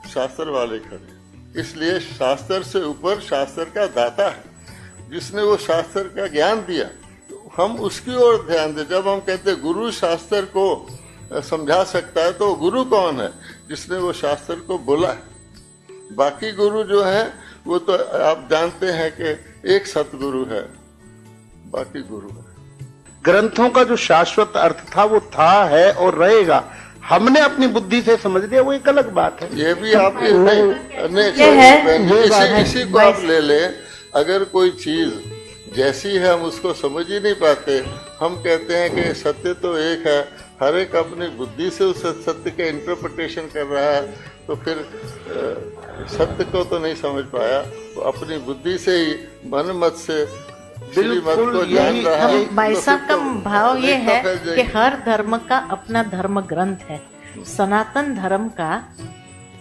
शास्त्र वाले खड़े। इसलिए शास्त्र से ऊपर शास्त्र का दाता है, जिसने वो शास्त्र का ज्ञान दिया, तो हम उसकी ओर ध्यान दें। जब हम कहते गुरु शास्त्र को समझा सकता है, तो गुरु कौन है? जिसने वो शास्त्र को बोला है। बाकी गुरु जो है वो तो आप जानते हैं कि एक सतगुरु है, बाकी गुरु है। ग्रंथों का जो शाश्वत अर्थ था वो था, है और रहेगा। हमने अपनी बुद्धि से समझ लिया, वो एक अलग बात है। ये भी आप इसी को आप ले लें। अगर कोई चीज जैसी है हम उसको समझ ही नहीं पाते, हम कहते हैं कि सत्य तो एक है, हर एक अपनी बुद्धि से उस सत्य का इंटरप्रिटेशन कर रहा है, तो फिर सत्य को तो नहीं समझ पाया। तो अपनी बुद्धि से ही, मन मत से भाई साहब का भाव ये है कि हर धर्म का अपना धर्म ग्रंथ है। सनातन धर्म का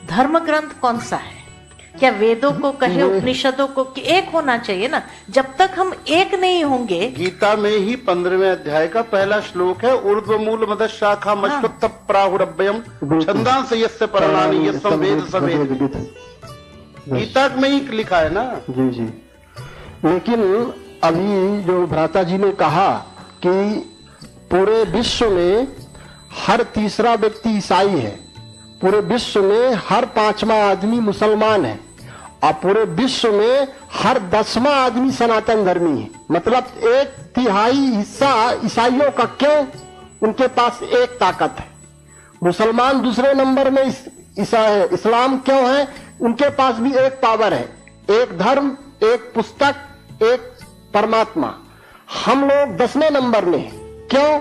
धर्म ग्रंथ कौन सा है? क्या वेदों को कहे, उपनिषदों को, कि एक होना चाहिए ना। जब तक हम एक नहीं होंगे, गीता में ही 15वें अध्याय का पहला श्लोक है, ऊर्ध्वमूल मद शाखा मश्वत्थ प्राहुरभ्यम छंदांस यस्य परणानि यस्सं वेद सवेद। गीता में ही लिखा है ना। जी जी। लेकिन अभी जो भ्राता जी ने कहा कि पूरे विश्व में हर तीसरा व्यक्ति ईसाई है, पूरे विश्व में हर 5वां आदमी मुसलमान है, और पूरे विश्व में हर 10वां आदमी सनातन धर्मी है। मतलब 1/3 हिस्सा ईसाइयों का। क्यों? उनके पास एक ताकत है। मुसलमान दूसरे नंबर में इस्लाम क्यों है? उनके पास भी एक पावर है, एक धर्म, एक पुस्तक, एक परमात्मा। हम लोग 10वें नंबर में। क्यों?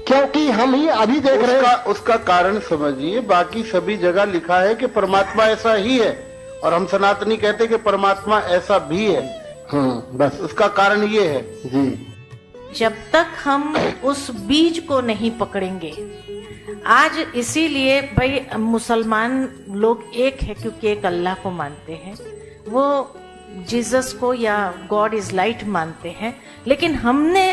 क्योंकि हम ही अभी देख रहे हैं। उसका कारण समझिए, बाकी सभी जगह लिखा है कि परमात्मा ऐसा ही है, और हम सनातनी कहते हैं कि परमात्मा ऐसा भी है। बस उसका कारण ये है जी। जब तक हम उस बीज को नहीं पकड़ेंगे, आज इसीलिए भाई मुसलमान लोग एक है क्योंकि एक अल्लाह को मानते हैं, वो जीसस को या गॉड इज लाइट मानते हैं। लेकिन हमने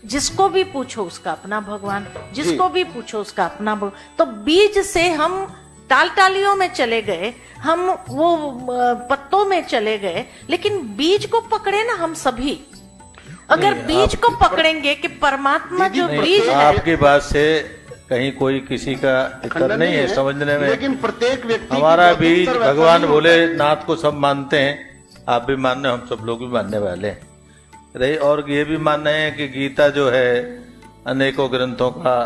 जिसको भी पूछो उसका अपना भगवान, जिसको भी पूछो उसका अपना भगवान। तो बीज से हम टालियों में चले गए, हम वो पत्तों में चले गए, लेकिन बीज को पकड़े ना हम सभी। अगर बीज को पकड़ेंगे कि परमात्मा जो बीज है, आपकी बात से कहीं कोई किसी का दिक्कत नहीं है समझने में। लेकिन प्रत्येक व्यक्ति हमारा बीज भगवान भोलेनाथ को सब मानते हैं, आप भी मानने, हम सब लोग भी मानने वाले हैं रहे। और ये भी मानना है कि गीता जो है अनेकों ग्रंथों का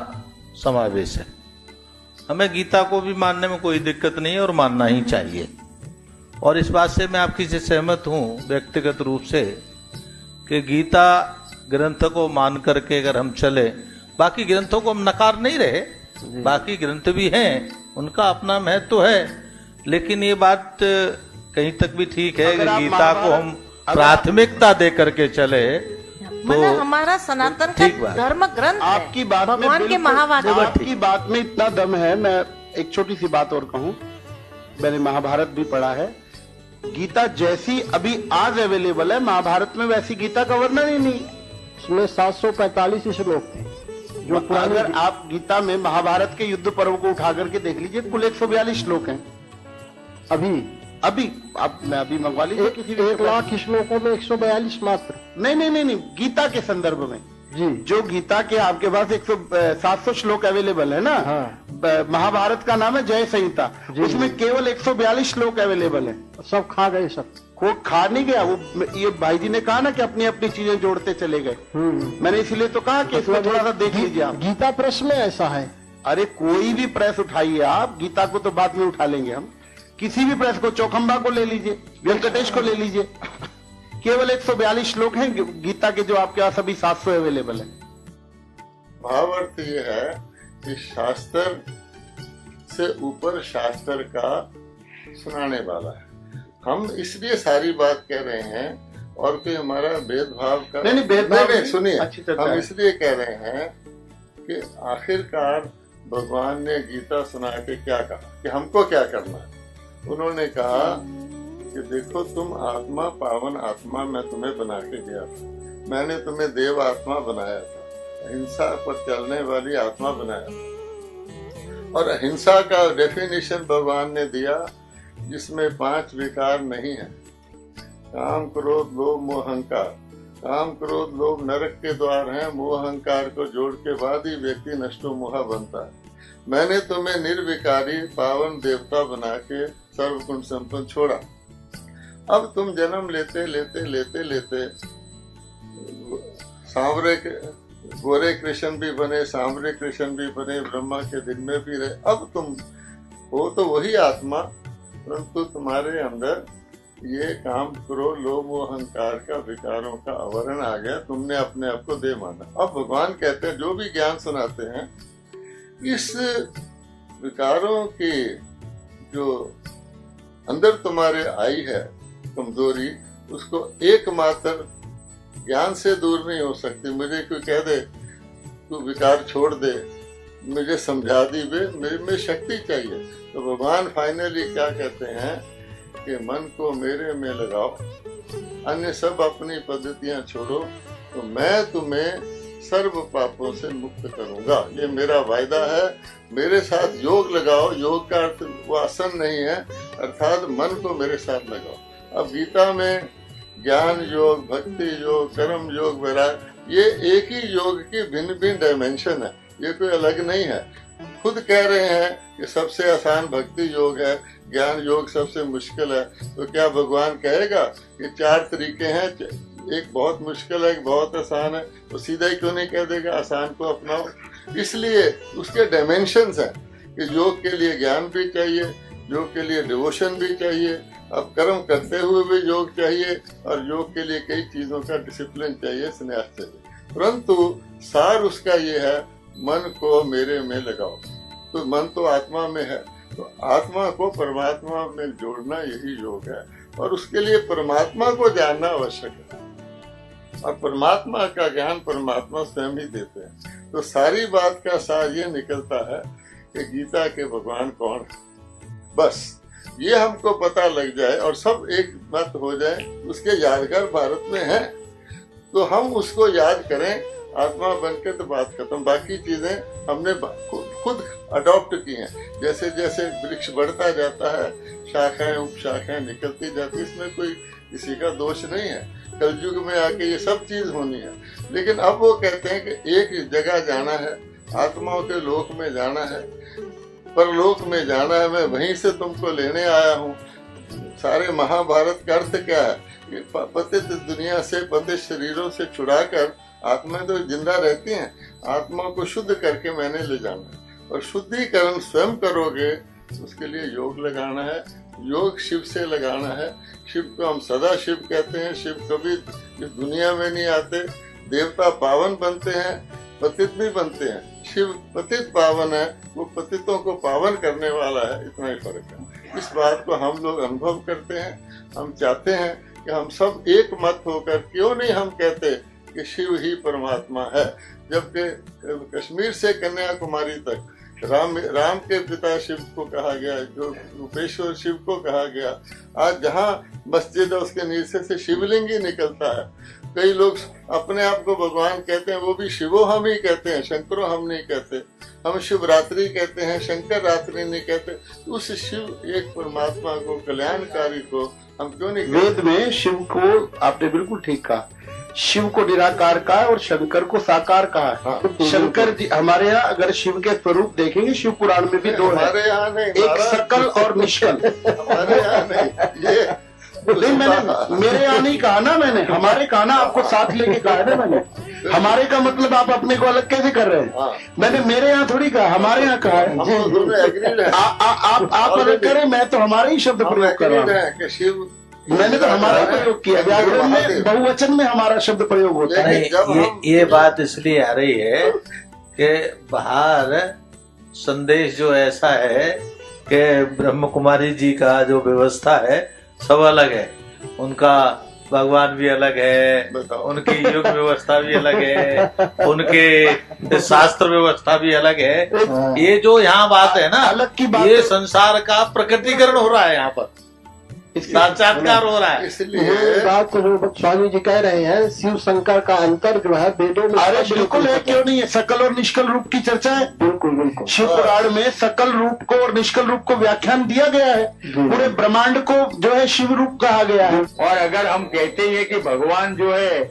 समावेश है। हमें गीता को भी मानने में कोई दिक्कत नहीं है और मानना ही चाहिए। और इस बात से मैं आपकी से सहमत हूँ व्यक्तिगत रूप से कि गीता ग्रंथ को मान करके अगर हम चले, बाकी ग्रंथों को हम नकार नहीं रहे, बाकी ग्रंथ भी हैं, उनका अपना महत्व है। लेकिन ये बात कहीं तक भी ठीक है कि गीता को हम प्राथमिकता दे करके चले तो हमारा सनातन का धर्म ग्रंथ है। आपकी बात में भगवान के महावाक्य, आपकी बात में इतना दम है। मैं एक छोटी सी बात और कहूँ, मैंने महाभारत भी पढ़ा है। गीता जैसी अभी आज अवेलेबल है महाभारत में वैसी गीता का वर्णन ही नहीं। उसमें 745 श्लोक थे जो पुराने। अगर आप गीता में महाभारत के युद्ध पर्व को उठा करके देख लीजिए, कुल 142 श्लोक हैं। अभी आप मैं अभी मंगवा लीजिए किसी भी 1 लाख श्लोकों में 142 मात्र। नहीं, गीता के संदर्भ में जी, जो गीता के आपके पास 700 श्लोक अवेलेबल है ना। हाँ। महाभारत का नाम है जय संहिता, उसमें केवल 142 श्लोक अवेलेबल है। सब खा गए सब। वो खा नहीं गया, वो ये भाई जी ने कहा ना कि अपनी अपनी चीजें जोड़ते चले गए। मैंने इसीलिए तो कहा कि इसमें थोड़ा सा देख लीजिए आप। गीता प्रेस में ऐसा है। अरे कोई भी प्रेस उठाइए आप, गीता को तो बाद में उठा लेंगे हम। किसी भी प्रेस को, चौखंबा को ले लीजिए, वेंकटेश को ले लीजिए, केवल 142 श्लोक हैं गीता के जो आपके पास अभी 700 अवेलेबल है। भावार्थ ये है कि शास्त्र से ऊपर शास्त्र का सुनाने वाला है। हम इसलिए सारी बात कह रहे हैं और कोई हमारा भेदभाव कर नहीं, भेदभाव नहीं, सुनिए, हम है। इसलिए कह रहे हैं कि आखिरकार भगवान ने गीता सुना के क्या कहा कि हमको क्या करना है। उन्होंने कहा कि देखो तुम आत्मा, पावन आत्मा मैं तुम्हें बना के दिया था, मैंने तुम्हें देव आत्मा बनाया था, अहिंसा पर चलने वाली आत्मा बनाया था। और अहिंसा का डेफिनेशन भगवान ने दिया जिसमें 5 विकार नहीं है, काम क्रोध लोभ मोह अहंकार। काम क्रोध लोभ नरक के द्वार हैं, मोह अहंकार को जोड़ के बाद ही व्यक्ति नष्टो मोहा बनता है। मैंने तुम्हें निर्विकारी पावन देवता बना के सर्वगुण संपन्न छोड़ा। अब तुम जन्म लेते लेते लेते लेते सांवरे गोरे कृष्ण भी बने, सांवरे कृष्ण भी बने, ब्रह्मा के दिन में भी रहे। अब तुम हो तो वही आत्मा, परंतु तुम्हारे अंदर ये काम क्रोध लोभ मोह अहंकार का विकारों का आवरण आ गया, तुमने अपने आप को दे माना। अब भगवान कहते हैं जो भी ज्ञान सुनाते हैं, इस विकारों की जो अंदर तुम्हारे आई है कमजोरी, उसको एकमात्र ज्ञान से दूर नहीं हो सकती। मुझे कोई कह दे तू विकार छोड़ दे, मुझे समझा दी बे, मेरे में शक्ति चाहिए। तो भगवान फाइनली क्या कहते हैं कि मन को मेरे में लगाओ, अन्य सब अपनी पद्धतियां छोड़ो, तो मैं तुम्हें सर्व पापों से मुक्त करूंगा। ये मेरा वायदा है। मेरे साथ योग लगाओ। योग का अर्थ वो आसन नहीं है, अर्थात मन को मेरे साथ लगाओ। अब गीता में ज्ञान योग, भक्ति योग, कर्म योग, वैराग, ये एक ही योग की भिन्न भिन्न डायमेंशन है, ये कोई अलग नहीं है। खुद कह रहे हैं कि सबसे आसान भक्ति योग है, ज्ञान योग सबसे मुश्किल है। तो क्या भगवान कहेगा कि 4 तरीके हैं, एक बहुत मुश्किल है, एक बहुत आसान है, तो सीधा ही क्यों नहीं कह देगा आसान को अपनाओ। इसलिए उसके डायमेंशंस हैं कि योग के लिए ज्ञान भी चाहिए, योग के लिए डिवोशन भी चाहिए, अब कर्म करते हुए भी योग चाहिए, और योग के लिए कई चीजों का डिसिप्लिन चाहिए, संन्यास चाहिए। परंतु सार उसका ये है, मन को मेरे में लगाओ। तो मन तो आत्मा में है, तो आत्मा को परमात्मा में जोड़ना यही योग है, और उसके लिए परमात्मा को जानना आवश्यक है, और परमात्मा का ज्ञान परमात्मा स्वयं ही देते हैं। तो सारी बात का सार ये निकलता है कि गीता के भगवान कौन है। बस ये हमको पता लग जाए और सब एक मत हो जाए, उसके यादगार भारत में है, तो हम उसको याद करें, आत्मा बन के तो बात खत्म। बाकी चीजें हमने खुद अडॉप्ट की हैं। जैसे जैसे वृक्ष बढ़ता जाता है, शाखाएं उपशाखाएं निकलती जाती, इसमें कोई किसी का दोष नहीं है। कलयुग में आके ये सब चीज होनी है। लेकिन अब वो कहते हैं कि एक जगह जाना है, आत्माओं के लोक में जाना है, परलोक में जाना है, मैं वहीं से तुमको लेने आया हूँ। सारे महाभारत का अर्थ क्या है कि पतित दुनिया से, पतित शरीरों से छुड़ाकर आत्मा तो जिंदा रहती हैं, आत्मा को शुद्ध करके मैंने ले जाना है। और शुद्धिकरण स्वयं करोगे, उसके लिए योग लगाना है। योग शिव से लगाना है। शिव को हम सदा शिव कहते हैं। शिव कभी इस दुनिया में नहीं आते। देवता पावन बनते हैं, पतित भी बनते हैं। शिव पतित पावन है, वो पतितों को पावन करने वाला है, इतना ही फर्क है। इस बात को हम लोग अनुभव करते हैं। हम चाहते हैं कि हम सब एक मत होकर, क्यों नहीं हम कहते कि शिव ही परमात्मा है। जबकि कश्मीर से कन्याकुमारी तक राम के पिता शिव को कहा गया, जो रूपेश्वर शिव को कहा गया। आज जहाँ मस्जिद है उसके नीचे से शिवलिंग ही निकलता है। कई लोग अपने आप को भगवान कहते हैं, वो भी शिवो हम ही कहते हैं, शंकरो हम नहीं कहते। हम शिवरात्रि कहते हैं, शंकर रात्रि नहीं कहते। उस शिव एक परमात्मा को, कल्याणकारी को हम क्यों नहीं कहते? वेद में शिव को आपने बिल्कुल ठीक कहा, शिव को निराकार कहा है और शंकर को साकार कहा है। हाँ। शंकर जी हमारे यहाँ अगर शिव के स्वरूप देखेंगे, शिव पुराण में भी दो है, हमारे यहाँ नहीं, एक सकल और निष्कल। हमारे यहाँ नहीं, ये नहीं, मैंने मेरे यहाँ नहीं कहा ना, मैंने हमारे कहा ना, आपको साथ लेके कहा है ना मैंने। हमारे का मतलब आप अपने को अलग कैसे कर रहे हैं? हाँ। मैंने मेरे यहाँ थोड़ी कहा, हमारे यहाँ कहा है। हम तो दोनों एग्रीड हैं। आप अलग करें, मैं तो हमारे ही शब्द हम प्रयोग कर रहा एग्रीड हूँ। हैं कि शिव, मैंने तो हमारा प्रयोग किया, व्याकरण में बहुवचन में हमारा शब्द प्रयोग होता है। नहीं, जब हम- ये बात इसलिए आ रही है कि बाहर संदेश जो ऐसा है कि ब्रह्म कुमारी जी का जो व्यवस्था है सब अलग है, उनका भगवान भी अलग है, बताओ। उनकी युग व्यवस्था भी अलग है, उनके शास्त्र व्यवस्था भी अलग है। ये जो यहाँ बात है ना, अलग की बात ये है। संसार का प्रकटीकरण हो रहा है, यहाँ पर साक्षात्कार हो रहा है। इसलिए ये बात तो जो स्वामी जी कह रहे हैं, शिव शंकर का अंतर जो है वेदों में अरे स्पष्ट बिल्कुल है, रूप से क्यों नहीं है? सकल और निष्कल रूप की चर्चा है। बिल्कुल बिल्कुल। शिव पुराण में सकल रूप को और निष्कल रूप को व्याख्यान दिया गया है। पूरे ब्रह्मांड को जो है शिव रूप कहा गया है। और अगर हम कहते हैं कि भगवान जो है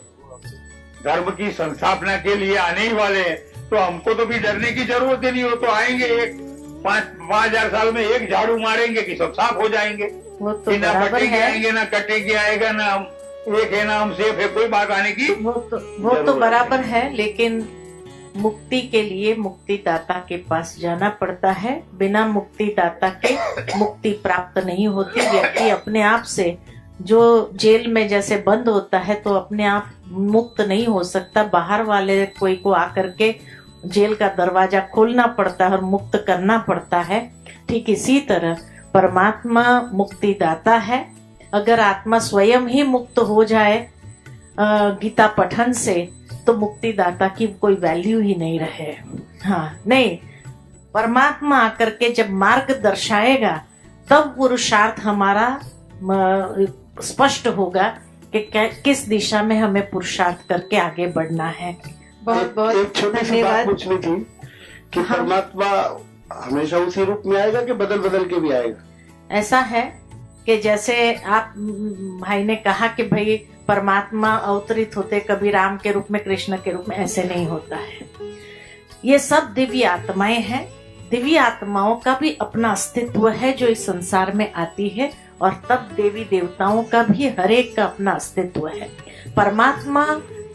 धर्म की संस्थापना के लिए आने ही वाले हैं, तो हमको तो भी डरने की जरूरत ही नहीं हो। तो आएंगे, एक 5,000 साल में एक झाड़ू मारेंगे कि सब साफ हो जाएंगे। वो तो कि ना बराबर कटेंगे है, आएंगे, ना कटेंगे आएगा, ना हम एक है ना हम सेफ है, कोई बात आने की। वो तो बराबर है, लेकिन मुक्ति के लिए मुक्तिदाता के पास जाना पड़ता है। बिना मुक्तिदाता के मुक्ति प्राप्त नहीं होती। व्यक्ति अपने आप से, जो जेल में जैसे बंद होता है, तो अपने आप मुक्त नहीं हो सकता। बाहर वाले कोई को आकर के जेल का दरवाजा खोलना पड़ता है और मुक्त करना पड़ता है। ठीक इसी तरह परमात्मा मुक्तिदाता है। अगर आत्मा स्वयं ही मुक्त हो जाए गीता पठन से, तो मुक्तिदाता की कोई वैल्यू ही नहीं रहे। हाँ, नहीं, परमात्मा आकर के जब मार्ग दर्शाएगा, तब पुरुषार्थ हमारा स्पष्ट होगा कि किस दिशा में हमें पुरुषार्थ करके आगे बढ़ना है। बहुत बहुत एक छोटी सी बात धन्यवाद। पूछनी थी कि हाँ। परमात्मा हमेशा उसी रूप में आएगा कि बदल बदल के भी आएगा? ऐसा है कि जैसे आप भाई ने कहा कि भाई परमात्मा अवतरित होते कभी राम के रूप में, कृष्ण के रूप में, ऐसे नहीं होता है। ये सब दिव्य आत्माएं हैं। दिव्य आत्माओं का भी अपना अस्तित्व है जो इस संसार में आती है, और तब देवी देवताओं का भी हर एक का अपना अस्तित्व है। परमात्मा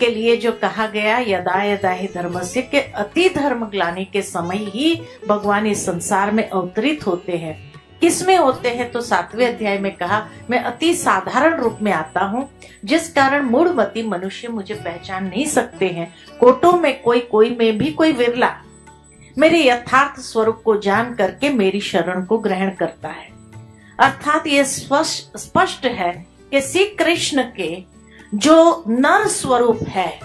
के लिए जो कहा गया, यदा यदा ही धर्मस्य, के अति धर्म ग्लानि के समय ही भगवान इस संसार में अवतरित होते हैं। किसमें होते हैं? तो 7वें अध्याय में कहा, मैं अति साधारण रूप में आता हूँ, जिस कारण मूढ़मती मनुष्य मुझे पहचान नहीं सकते हैं। कोटों में कोई में भी कोई विरला मेरे यथार्थ स्वरूप को जान करके मेरी शरण को ग्रहण करता है। अर्थात ये स्पष्ट है कि श्री कृष्ण के जो नर स्वरूप है,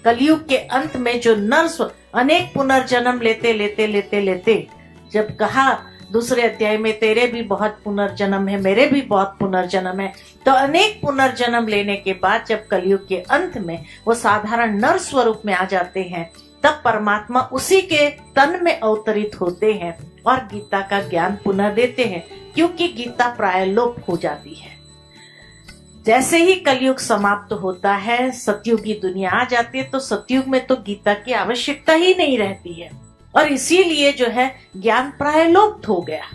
कलयुग के अंत में जो नर स्वरूप, अनेक पुनर्जन्म लेते लेते लेते लेते, जब कहा दूसरे अध्याय में तेरे भी बहुत पुनर्जन्म है, मेरे भी बहुत पुनर्जन्म है, तो अनेक पुनर्जन्म लेने के बाद जब कलयुग के अंत में वो साधारण नर स्वरूप में आ जाते हैं, तब परमात्मा उसी के तन में अवतरित होते हैं और गीता का ज्ञान पुनः देते हैं, क्योंकि गीता प्राय लोप हो जाती है। जैसे ही कलयुग समाप्त होता है, सतयुग की दुनिया आ जाती है, तो सतयुग में तो गीता की आवश्यकता ही नहीं रहती है, और इसीलिए जो है ज्ञान प्राय लुप्त हो गया।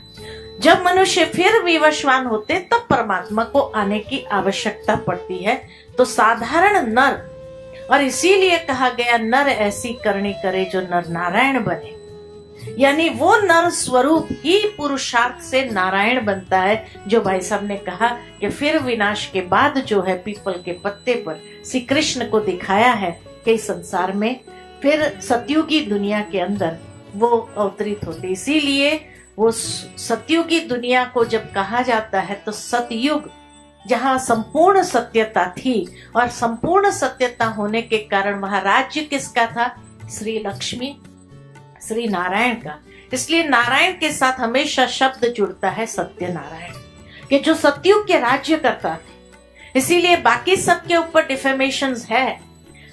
जब मनुष्य फिर विवशवान होते, तब परमात्मा को आने की आवश्यकता पड़ती है। तो साधारण नर, और इसीलिए कहा गया नर ऐसी करनी करे जो नर नारायण बने, यानी वो नर स्वरूप ही पुरुषार्थ से नारायण बनता है। जो भाई साहब ने कहा कि फिर विनाश के बाद जो है पीपल के पत्ते पर श्री कृष्ण को दिखाया है कि संसार में फिर सतयुगी दुनिया के अंदर वो अवतरित होते। इसीलिए वो सतयुगी दुनिया को जब कहा जाता है, तो सतयुग जहाँ संपूर्ण सत्यता थी, और संपूर्ण सत्यता होने के कारण वहां राज्य किसका था? श्री लक्ष्मी, श्री नारायण का। इसलिए नारायण के साथ हमेशा शब्द जुड़ता है सत्यनारायण, कि जो सतयुग के राज्य करता थे। इसीलिए बाकी सबके ऊपर डिफेमेशंस है,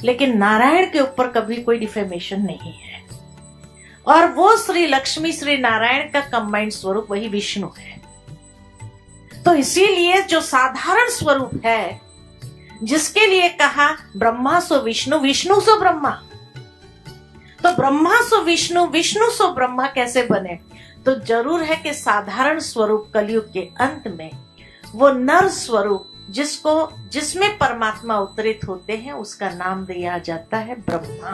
लेकिन नारायण के ऊपर कभी कोई डिफेमेशन नहीं है। और वो श्री लक्ष्मी श्री नारायण का कंबाइंड स्वरूप वही विष्णु है। तो इसीलिए जो साधारण स्वरूप है, जिसके लिए कहा ब्रह्मा सो विष्णु, विष्णु सो ब्रह्मा, तो ब्रह्मा सो विष्णु, विष्णु सो ब्रह्मा कैसे बने? तो जरूर है कि साधारण स्वरूप कलयुग के अंत में वो नर स्वरूप जिसमें परमात्मा अवतरित होते हैं, उसका नाम दिया जाता है ब्रह्मा।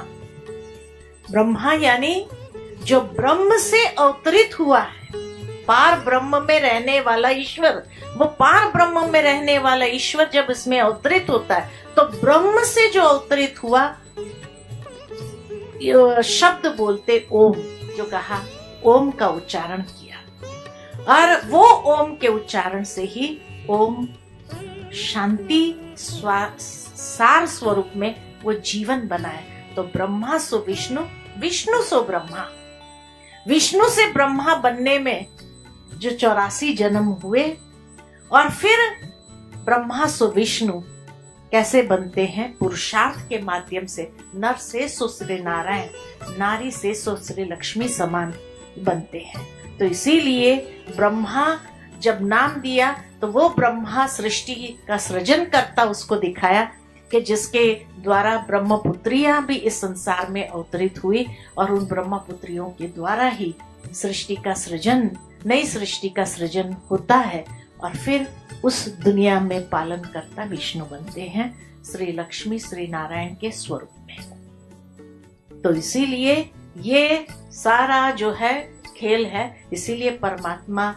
ब्रह्मा यानी जो ब्रह्म से अवतरित हुआ है, पार ब्रह्म में रहने वाला ईश्वर। वो पार ब्रह्म में रहने वाला ईश्वर जब इसमें अवतरित होता है, तो ब्रह्म से जो अवतरित हुआ, शब्द बोलते ओम, जो कहा ओम का उच्चारण किया, और वो ओम के उच्चारण से ही ओम शांति सार स्वरूप में वो जीवन बनाए। तो ब्रह्मा सो विष्णु, विष्णु सो ब्रह्मा। विष्णु से ब्रह्मा बनने में जो 84 जन्म हुए, और फिर ब्रह्मा सो विष्णु कैसे बनते हैं? पुरुषार्थ के माध्यम से। नर से सो श्री नारायण, नारी से सो श्री लक्ष्मी समान बनते हैं। तो इसीलिए ब्रह्मा जब नाम दिया, तो वो ब्रह्मा सृष्टि का सृजन करता उसको दिखाया, कि जिसके द्वारा ब्रह्मपुत्रियां भी इस संसार में अवतरित हुई, और उन ब्रह्मपुत्रियों के द्वारा ही सृष्टि का सृजन, नई सृष्टि का सृजन होता है, और फिर उस दुनिया में पालन करता विष्णु बनते हैं श्री लक्ष्मी श्री नारायण के स्वरूप में। तो इसीलिए ये सारा जो है खेल है। इसीलिए परमात्मा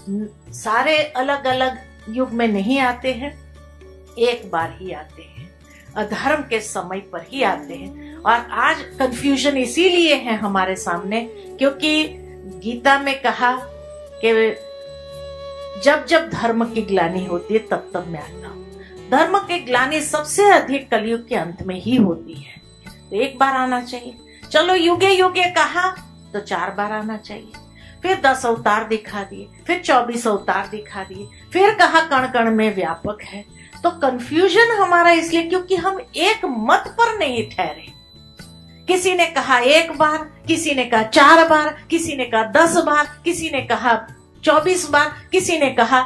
सारे अलग अलग युग में नहीं आते हैं, एक बार ही आते हैं, अधर्म के समय पर ही आते हैं। और आज कंफ्यूजन इसीलिए है हमारे सामने, क्योंकि गीता में कहा कि जब जब धर्म की ग्लानि होती है तब तब मैं आता हूँ। धर्म की ग्लानि सबसे अधिक कलयुग के अंत में ही होती है, तो एक बार आना चाहिए। चलो युगे युगे कहा तो 4 बार आना चाहिए, फिर 10 अवतार दिखा दिए, फिर 24 अवतार दिखा दिए, फिर कहा कण कण में व्यापक है। तो कंफ्यूजन हमारा इसलिए क्योंकि हम एक मत पर नहीं ठहरे। किसी ने कहा 1 बार, किसी ने कहा 4 बार, किसी ने कहा 10 बार, किसी ने कहा 24 बार, किसी ने कहा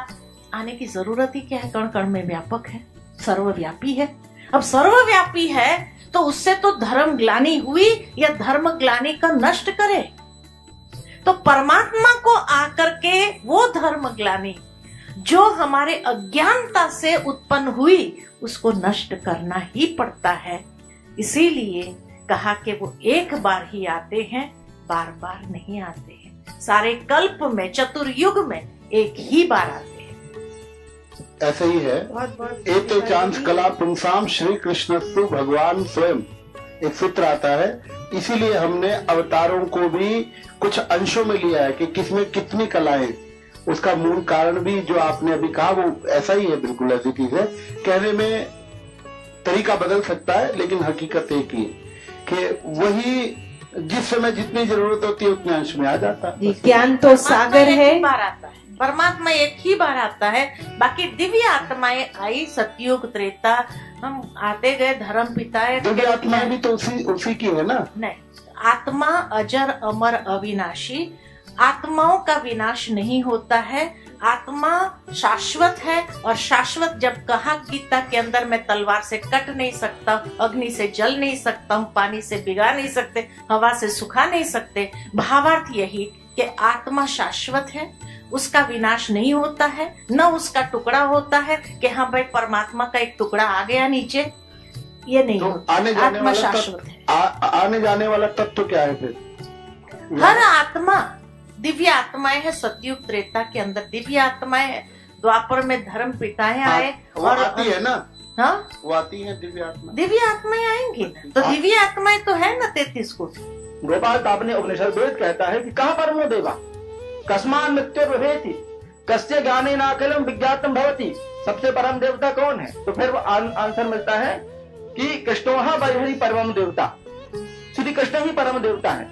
आने की जरूरत ही क्या है, कण कण में व्यापक है, सर्वव्यापी है। अब सर्वव्यापी है तो उससे तो धर्म ग्लानि हुई, या धर्म ग्लानि का नष्ट करे। तो परमात्मा को आकर के वो धर्म ग्लानि जो हमारे अज्ञानता से उत्पन्न हुई, उसको नष्ट करना ही पड़ता है। इसीलिए कहा कि वो एक बार ही आते हैं, बार बार नहीं आते हैं। सारे कल्प में, चतुर्युग में एक ही बार आते हैं। ऐसे ही है। एते चांस कला पुंसाम श्री कृष्ण सु भगवान स्वयं, एक सूत्र आता है। इसीलिए हमने अवतारों को भी कुछ अंशों में लिया है कि किसमें कितनी कलाएं। उसका मूल कारण भी जो आपने अभी कहा वो ऐसा ही है, बिल्कुल ऐसी चीज है। कहने में तरीका बदल सकता है, लेकिन हकीकत एक ही है कि वही जिस समय जितनी जरूरत होती है उतने अंश में आ जाता है। ज्ञान तो सागर है, बार आता है परमात्मा, एक ही बार आता है। बाकी दिव्य आत्माएं आई, सतयुग त्रेता, हम आते गए, धर्म पिताए। दिव्य आत्माएं भी तो उसी की है ना? नहीं, आत्मा अजर अमर अविनाशी, आत्माओं का विनाश नहीं होता है। आत्मा शाश्वत है, और शाश्वत जब कहा गीता के अंदर, मैं तलवार से कट नहीं सकता, अग्नि से जल नहीं सकता हूँ, पानी से भिगा नहीं सकते, हवा से सुखा नहीं सकते। भावार्थ यही कि आत्मा शाश्वत है, उसका विनाश नहीं होता है, न उसका टुकड़ा होता है कि हाँ भाई परमात्मा का एक टुकड़ा आ गया नीचे, ये नहीं तो होता। आत्मा शाश्वत है। आने जाने वाला तत्व क्या है फिर? हर आत्मा दिव्य आत्माएं है। सतयुग त्रेता के अंदर दिव्य आत्माएं है, द्वापर में धर्म पिताएं आए, और आती है ना? हाँ, वो आती है दिव्य आत्मा। दिव्य आत्माएं आएंगी, तो दिव्य आत्माएं तो है ना 33 कोटि। गोपाल तापने उपनिषद वेद कहता है कि कहाँ परमो देवा कस्मान मृत्यु प्रभेति कस्य ज्ञाने नाकलम विज्ञातम भवति, सबसे परम देवता कौन है? तो फिर वो आंसर मिलता है कि कृष्णोहा बहिरी परम देवता, श्री कृष्ण ही परम देवता है।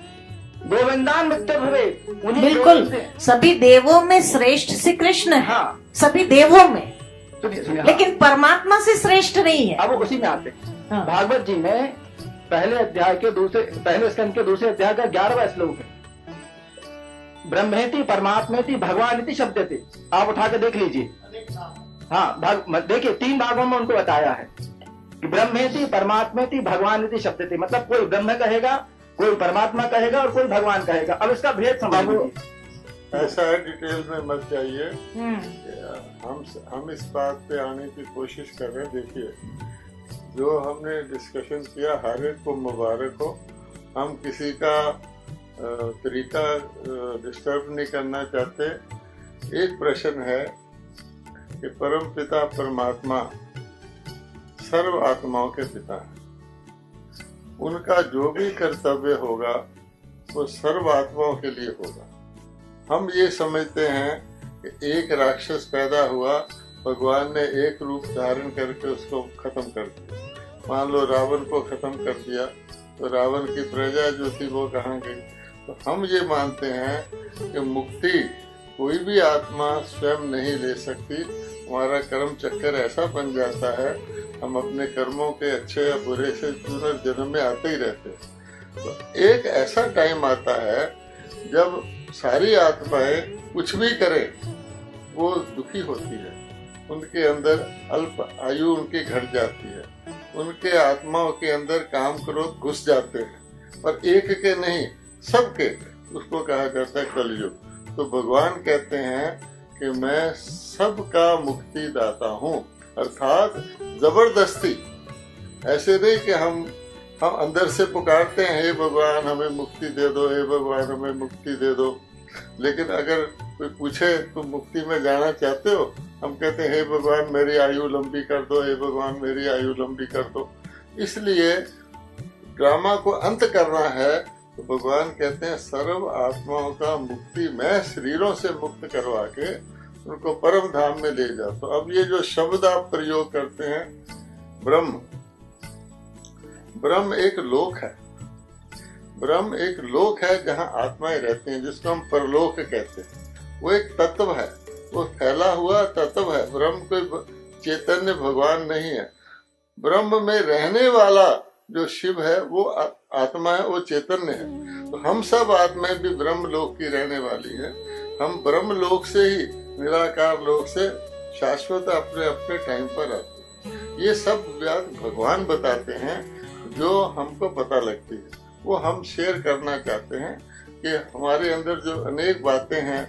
गोविंदान मृत्यु भवे, उन्हीं बिल्कुल, गोविंद- सभी देवों में श्रेष्ठ श्री कृष्ण है। हाँ। सभी देवों में, सुनिए, लेकिन परमात्मा से श्रेष्ठ नहीं है। अब उसी में आते हैं। हाँ। भागवत जी में पहले स्कंद के दूसरे अध्याय का 11वां श्लोक है। ब्रह्मेति परमात्मेति भगवानिति शब्द थे, आप उठा के देख लीजिए। हाँ, देखिए 3 भागों में उनको बताया है कि ब्रह्मेति परमात्मेति भगवानिति शब्द थे, मतलब कोई ब्रह्म कहेगा, कोई परमात्मा कहेगा और कोई भगवान कहेगा। अब इसका भेद समझ लीजिए। ऐसा है, डिटेल में मत जाइए। हम इस बात पे आने की कोशिश कर रहे हैं। देखिए, जो हमने डिस्कशन किया, हर एक को मुबारक हो। हम किसी का तरीका डिस्टर्ब नहीं करना चाहते। एक प्रश्न है कि परम पिता परमात्मा सर्व आत्माओं के पिता है, उनका जो भी कर्तव्य होगा वो सर्व आत्माओं के लिए होगा। हम ये समझते हैं कि एक राक्षस पैदा हुआ, भगवान ने एक रूप धारण करके उसको खत्म कर दिया। मान लो रावण को खत्म कर दिया, तो रावण की प्रजा जो थी वो कहाँ गई? तो हम ये मानते हैं कि मुक्ति कोई भी आत्मा स्वयं नहीं ले सकती। हमारा कर्म चक्कर ऐसा बन जाता है, हम अपने कर्मों के अच्छे या बुरे से पुनर्जन्म में आते ही रहते हैं। तो एक ऐसा टाइम आता है जब सारी आत्माएं कुछ भी करें वो दुखी होती है, उनके अंदर अल्प आयु उनकी घट जाती है, उनके आत्माओं के अंदर काम क्रोध घुस जाते हैं, पर एक के नहीं सबके। उसको कहा जाता है कलयुग। तो भगवान कहते हैं कि मैं सबका मुक्ति दाता हूँ, अर्थात जबरदस्ती ऐसे नहीं कि हम अंदर से पुकारते हैं, हे भगवान हमें मुक्ति दे दो, हे भगवान हमें मुक्ति दे दो। लेकिन अगर कोई पूछे तुम मुक्ति में जाना चाहते हो, हम कहते हैं हे भगवान मेरी आयु लंबी कर दो, हे भगवान मेरी आयु लंबी कर दो। इसलिए ड्रामा को अंत करना है, तो भगवान कहते हैं सर्व आत्माओं का मुक्ति मैं शरीरों से मुक्त करवा के उनको परम धाम में ले जाता। तो अब ये जो शब्द आप प्रयोग करते हैं, ब्रह्म एक लोक है। ब्रह्म एक लोक है जहाँ आत्माएं रहती हैं, जिसको हम परलोक कहते हैं। वो एक तत्व है, वो फैला हुआ तत्व है। ब्रह्म कोई चैतन्य भगवान नहीं है। ब्रह्म में रहने वाला जो शिव है वो आत्मा है, वो चैतन्य है। तो हम सब आत्माएं भी ब्रह्म लोक की रहने वाली है। हम ब्रह्म लोक से ही निराकार लोक से शाश्वत अपने अपने टाइम पर आते हैं। ये सब बात भगवान बताते हैं जो हमको पता लगती है, वो हम शेयर करना चाहते हैं कि हमारे अंदर जो अनेक बातें हैं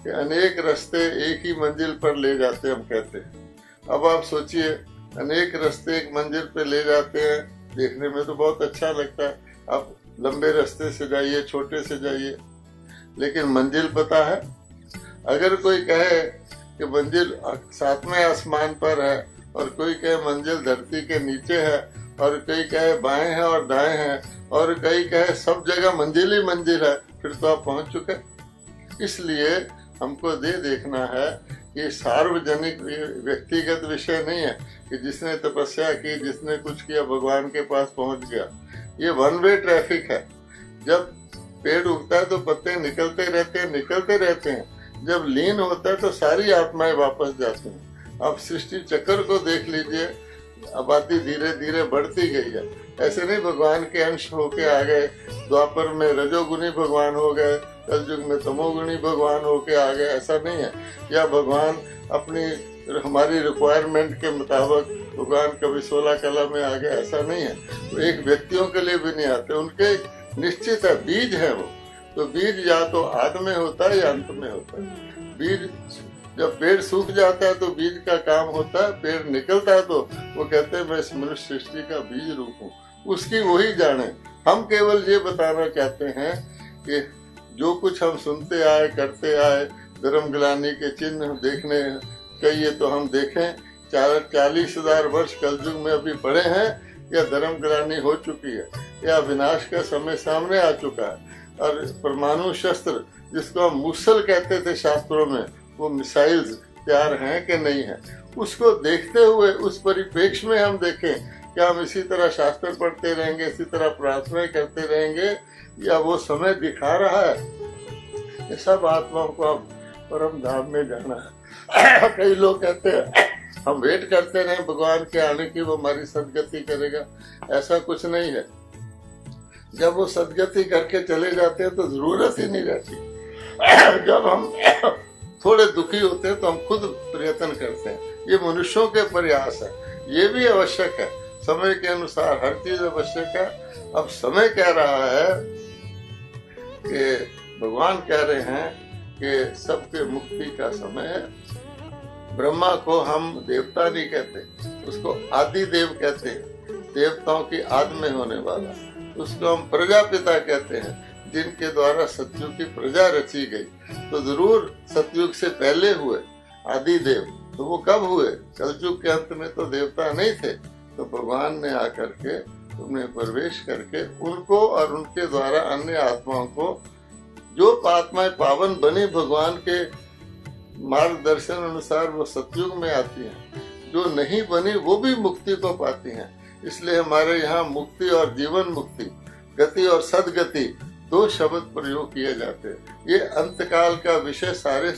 कि अनेक रास्ते एक ही मंजिल पर ले जाते हम कहते हैं। अब आप सोचिए, अनेक रास्ते एक मंजिल पे ले जाते हैं, देखने में तो बहुत अच्छा लगता है। आप लंबे रास्ते से जाइए, छोटे से जाइए, लेकिन मंजिल पता है? अगर कोई कहे कि मंजिल 7वें आसमान पर है और कोई कहे मंजिल धरती के नीचे है और कोई कहे बाएं है और दाएं है और कोई कहे सब जगह मंजिल ही मंजिल है, फिर तो आप पहुंच चुके। इसलिए हमको देखना है कि सार्वजनिक व्यक्तिगत विषय नहीं है कि जिसने तपस्या की, जिसने कुछ किया भगवान के पास पहुंच गया। ये वन वे ट्रैफिक है। जब पेड़ उगता है तो पत्ते निकलते रहते हैं। जब लीन होता है तो सारी आत्माएं वापस जाती हैं। अब सृष्टि चक्र को देख लीजिए, आबादी धीरे धीरे बढ़ती गई है। ऐसे नहीं भगवान के अंश होके आ गए, द्वापर में रजोगुणी भगवान हो गए, कलयुग में तमोगुणी भगवान होके आ गए, ऐसा नहीं है। या भगवान अपनी हमारी रिक्वायरमेंट के मुताबिक भगवान कभी 16 कला में आ गए, ऐसा नहीं है। तो एक व्यक्तियों के लिए भी नहीं आते, उनके निश्चित है, बीज है वो। तो बीज या तो आद में होता है या अंत में होता है। बीज जब पेड़ सूख जाता है तो बीज का काम होता है, पेड़ निकलता है तो वो कहते हैं मैं इस मनुष्य सृष्टि का बीज रूप हूँ, उसकी वही जाने। हम केवल ये बताना चाहते हैं कि जो कुछ हम सुनते आए, करते आए, धर्म ग्लानि के चिन्ह देखने चाहिए तो हम देखें। 40,000 वर्ष कलयुग में अभी पड़े हैं या धर्म ग्लानि हो चुकी है या विनाश का समय सामने आ चुका है। और परमाणु शस्त्र जिसको हम मुसल कहते थे शास्त्रों में, वो मिसाइल्स तैयार हैं कि नहीं है, उसको देखते हुए उस परिप्रेक्ष्य में हम देखें। क्या हम इसी तरह शास्त्र पढ़ते रहेंगे, इसी तरह प्रार्थनाएं करते रहेंगे या वो समय दिखा रहा है, ये सब आत्माओं को अब परम धाम में जाना है। कई लोग कहते हैं हम वेट करते रहे भगवान के आने की, वो हमारी सदगति करेगा। ऐसा कुछ नहीं है। जब वो सदगति करके चले जाते हैं तो जरूरत ही नहीं रहती। जब हम थोड़े दुखी होते हैं तो हम खुद प्रयत्न करते हैं। ये मनुष्यों के प्रयास है, ये भी आवश्यक है। समय के अनुसार हर चीज आवश्यक है। अब समय कह रहा है कि भगवान कह रहे हैं कि सबके मुक्ति का समय है। ब्रह्मा को हम देवता नहीं कहते, उसको आदि देव कहते हैं, देवताओं की आदि में होने वाला। उसको हम प्रजापिता कहते हैं, जिनके द्वारा सतयुग की प्रजा रची गई। तो जरूर सतयुग से पहले हुए आदि देव। तो वो कब हुए? कलयुग के अंत में तो देवता नहीं थे। तो भगवान ने आकर के उनमें प्रवेश करके उनको और उनके द्वारा अन्य आत्माओं को, जो आत्माएं पावन बनी भगवान के मार्गदर्शन अनुसार, वो सतयुग में आती हैं। जो नहीं बनी वो भी मुक्ति को पाती हैं। इसलिए हमारे यहाँ मुक्ति और जीवन मुक्ति, गति और सदगति, दो शब्द प्रयोग किए जाते हैं। ये अंतकाल का विषय सारे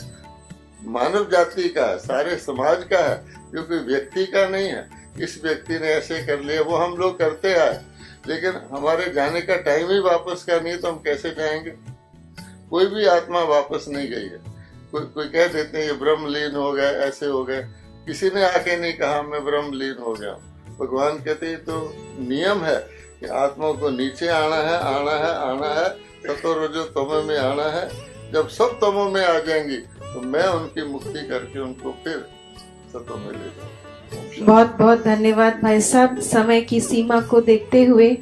मानव जाति का है, सारे समाज का है, क्योंकि व्यक्ति का नहीं है। इस व्यक्ति ने ऐसे कर लिया, वो हम लोग करते आए, लेकिन हमारे जाने का टाइम ही वापस का नहीं, तो हम कैसे जाएंगे? कोई भी आत्मा वापस नहीं गई है। कोई कह देते हैं ये ब्रह्मलीन हो गए, ऐसे हो गए। किसी ने आके नहीं कहा मैं ब्रह्मलीन हो गया। भगवान कहते हैं तो नियम है कि आत्मा को नीचे आना है, आना है, आना है, सतो रजो तमो में आना है। जब सब तमो में आ जाएंगी तो मैं उनकी मुक्ति करके उनको फिर सतो में ले जाऊंगा। बहुत बहुत धन्यवाद भाई साहब। समय की सीमा को देखते हुए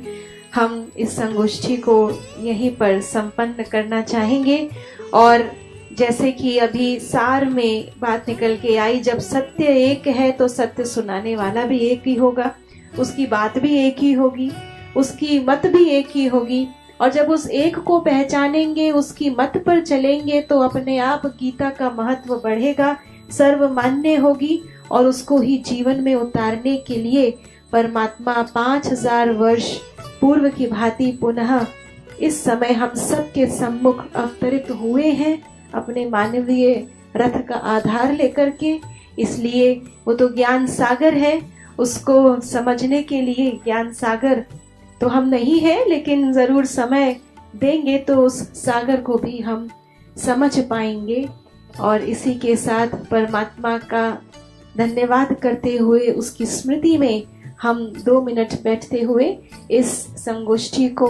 हम इस संगोष्ठी को यहीं पर संपन्न करना चाहेंगे। और जैसे कि अभी सार में बात निकल के आई, जब सत्य एक है तो सत्य सुनाने वाला भी एक ही होगा, उसकी बात भी एक ही होगी, उसकी मत भी एक ही होगी। और जब उस एक को पहचानेंगे, उसकी मत पर चलेंगे, तो अपने आप गीता का महत्व बढ़ेगा, सर्वमान्य होगी। और उसको ही जीवन में उतारने के लिए परमात्मा 5000 वर्ष पूर्व की भांति पुनः इस समय हम सबके सम्मुख अवतरित हुए हैं, अपने मानवीय रथ का आधार लेकर के। इसलिए वो तो ज्ञान सागर है, उसको समझने के लिए ज्ञान सागर तो हम नहीं है, लेकिन जरूर समय देंगे तो उस सागर को भी हम समझ पाएंगे। और इसी के साथ परमात्मा का धन्यवाद करते हुए, उसकी स्मृति में हम 2 मिनट बैठते हुए इस संगोष्ठी को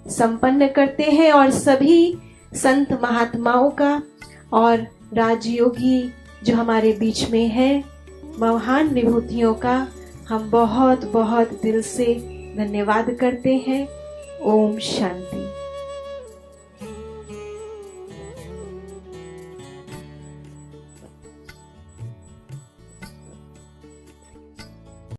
संपन्न करते हैं। और सभी संत महात्माओं का और राजयोगी जो हमारे बीच में है, महान विभूतियों का हम बहुत बहुत दिल से धन्यवाद करते हैं। ओम शांति।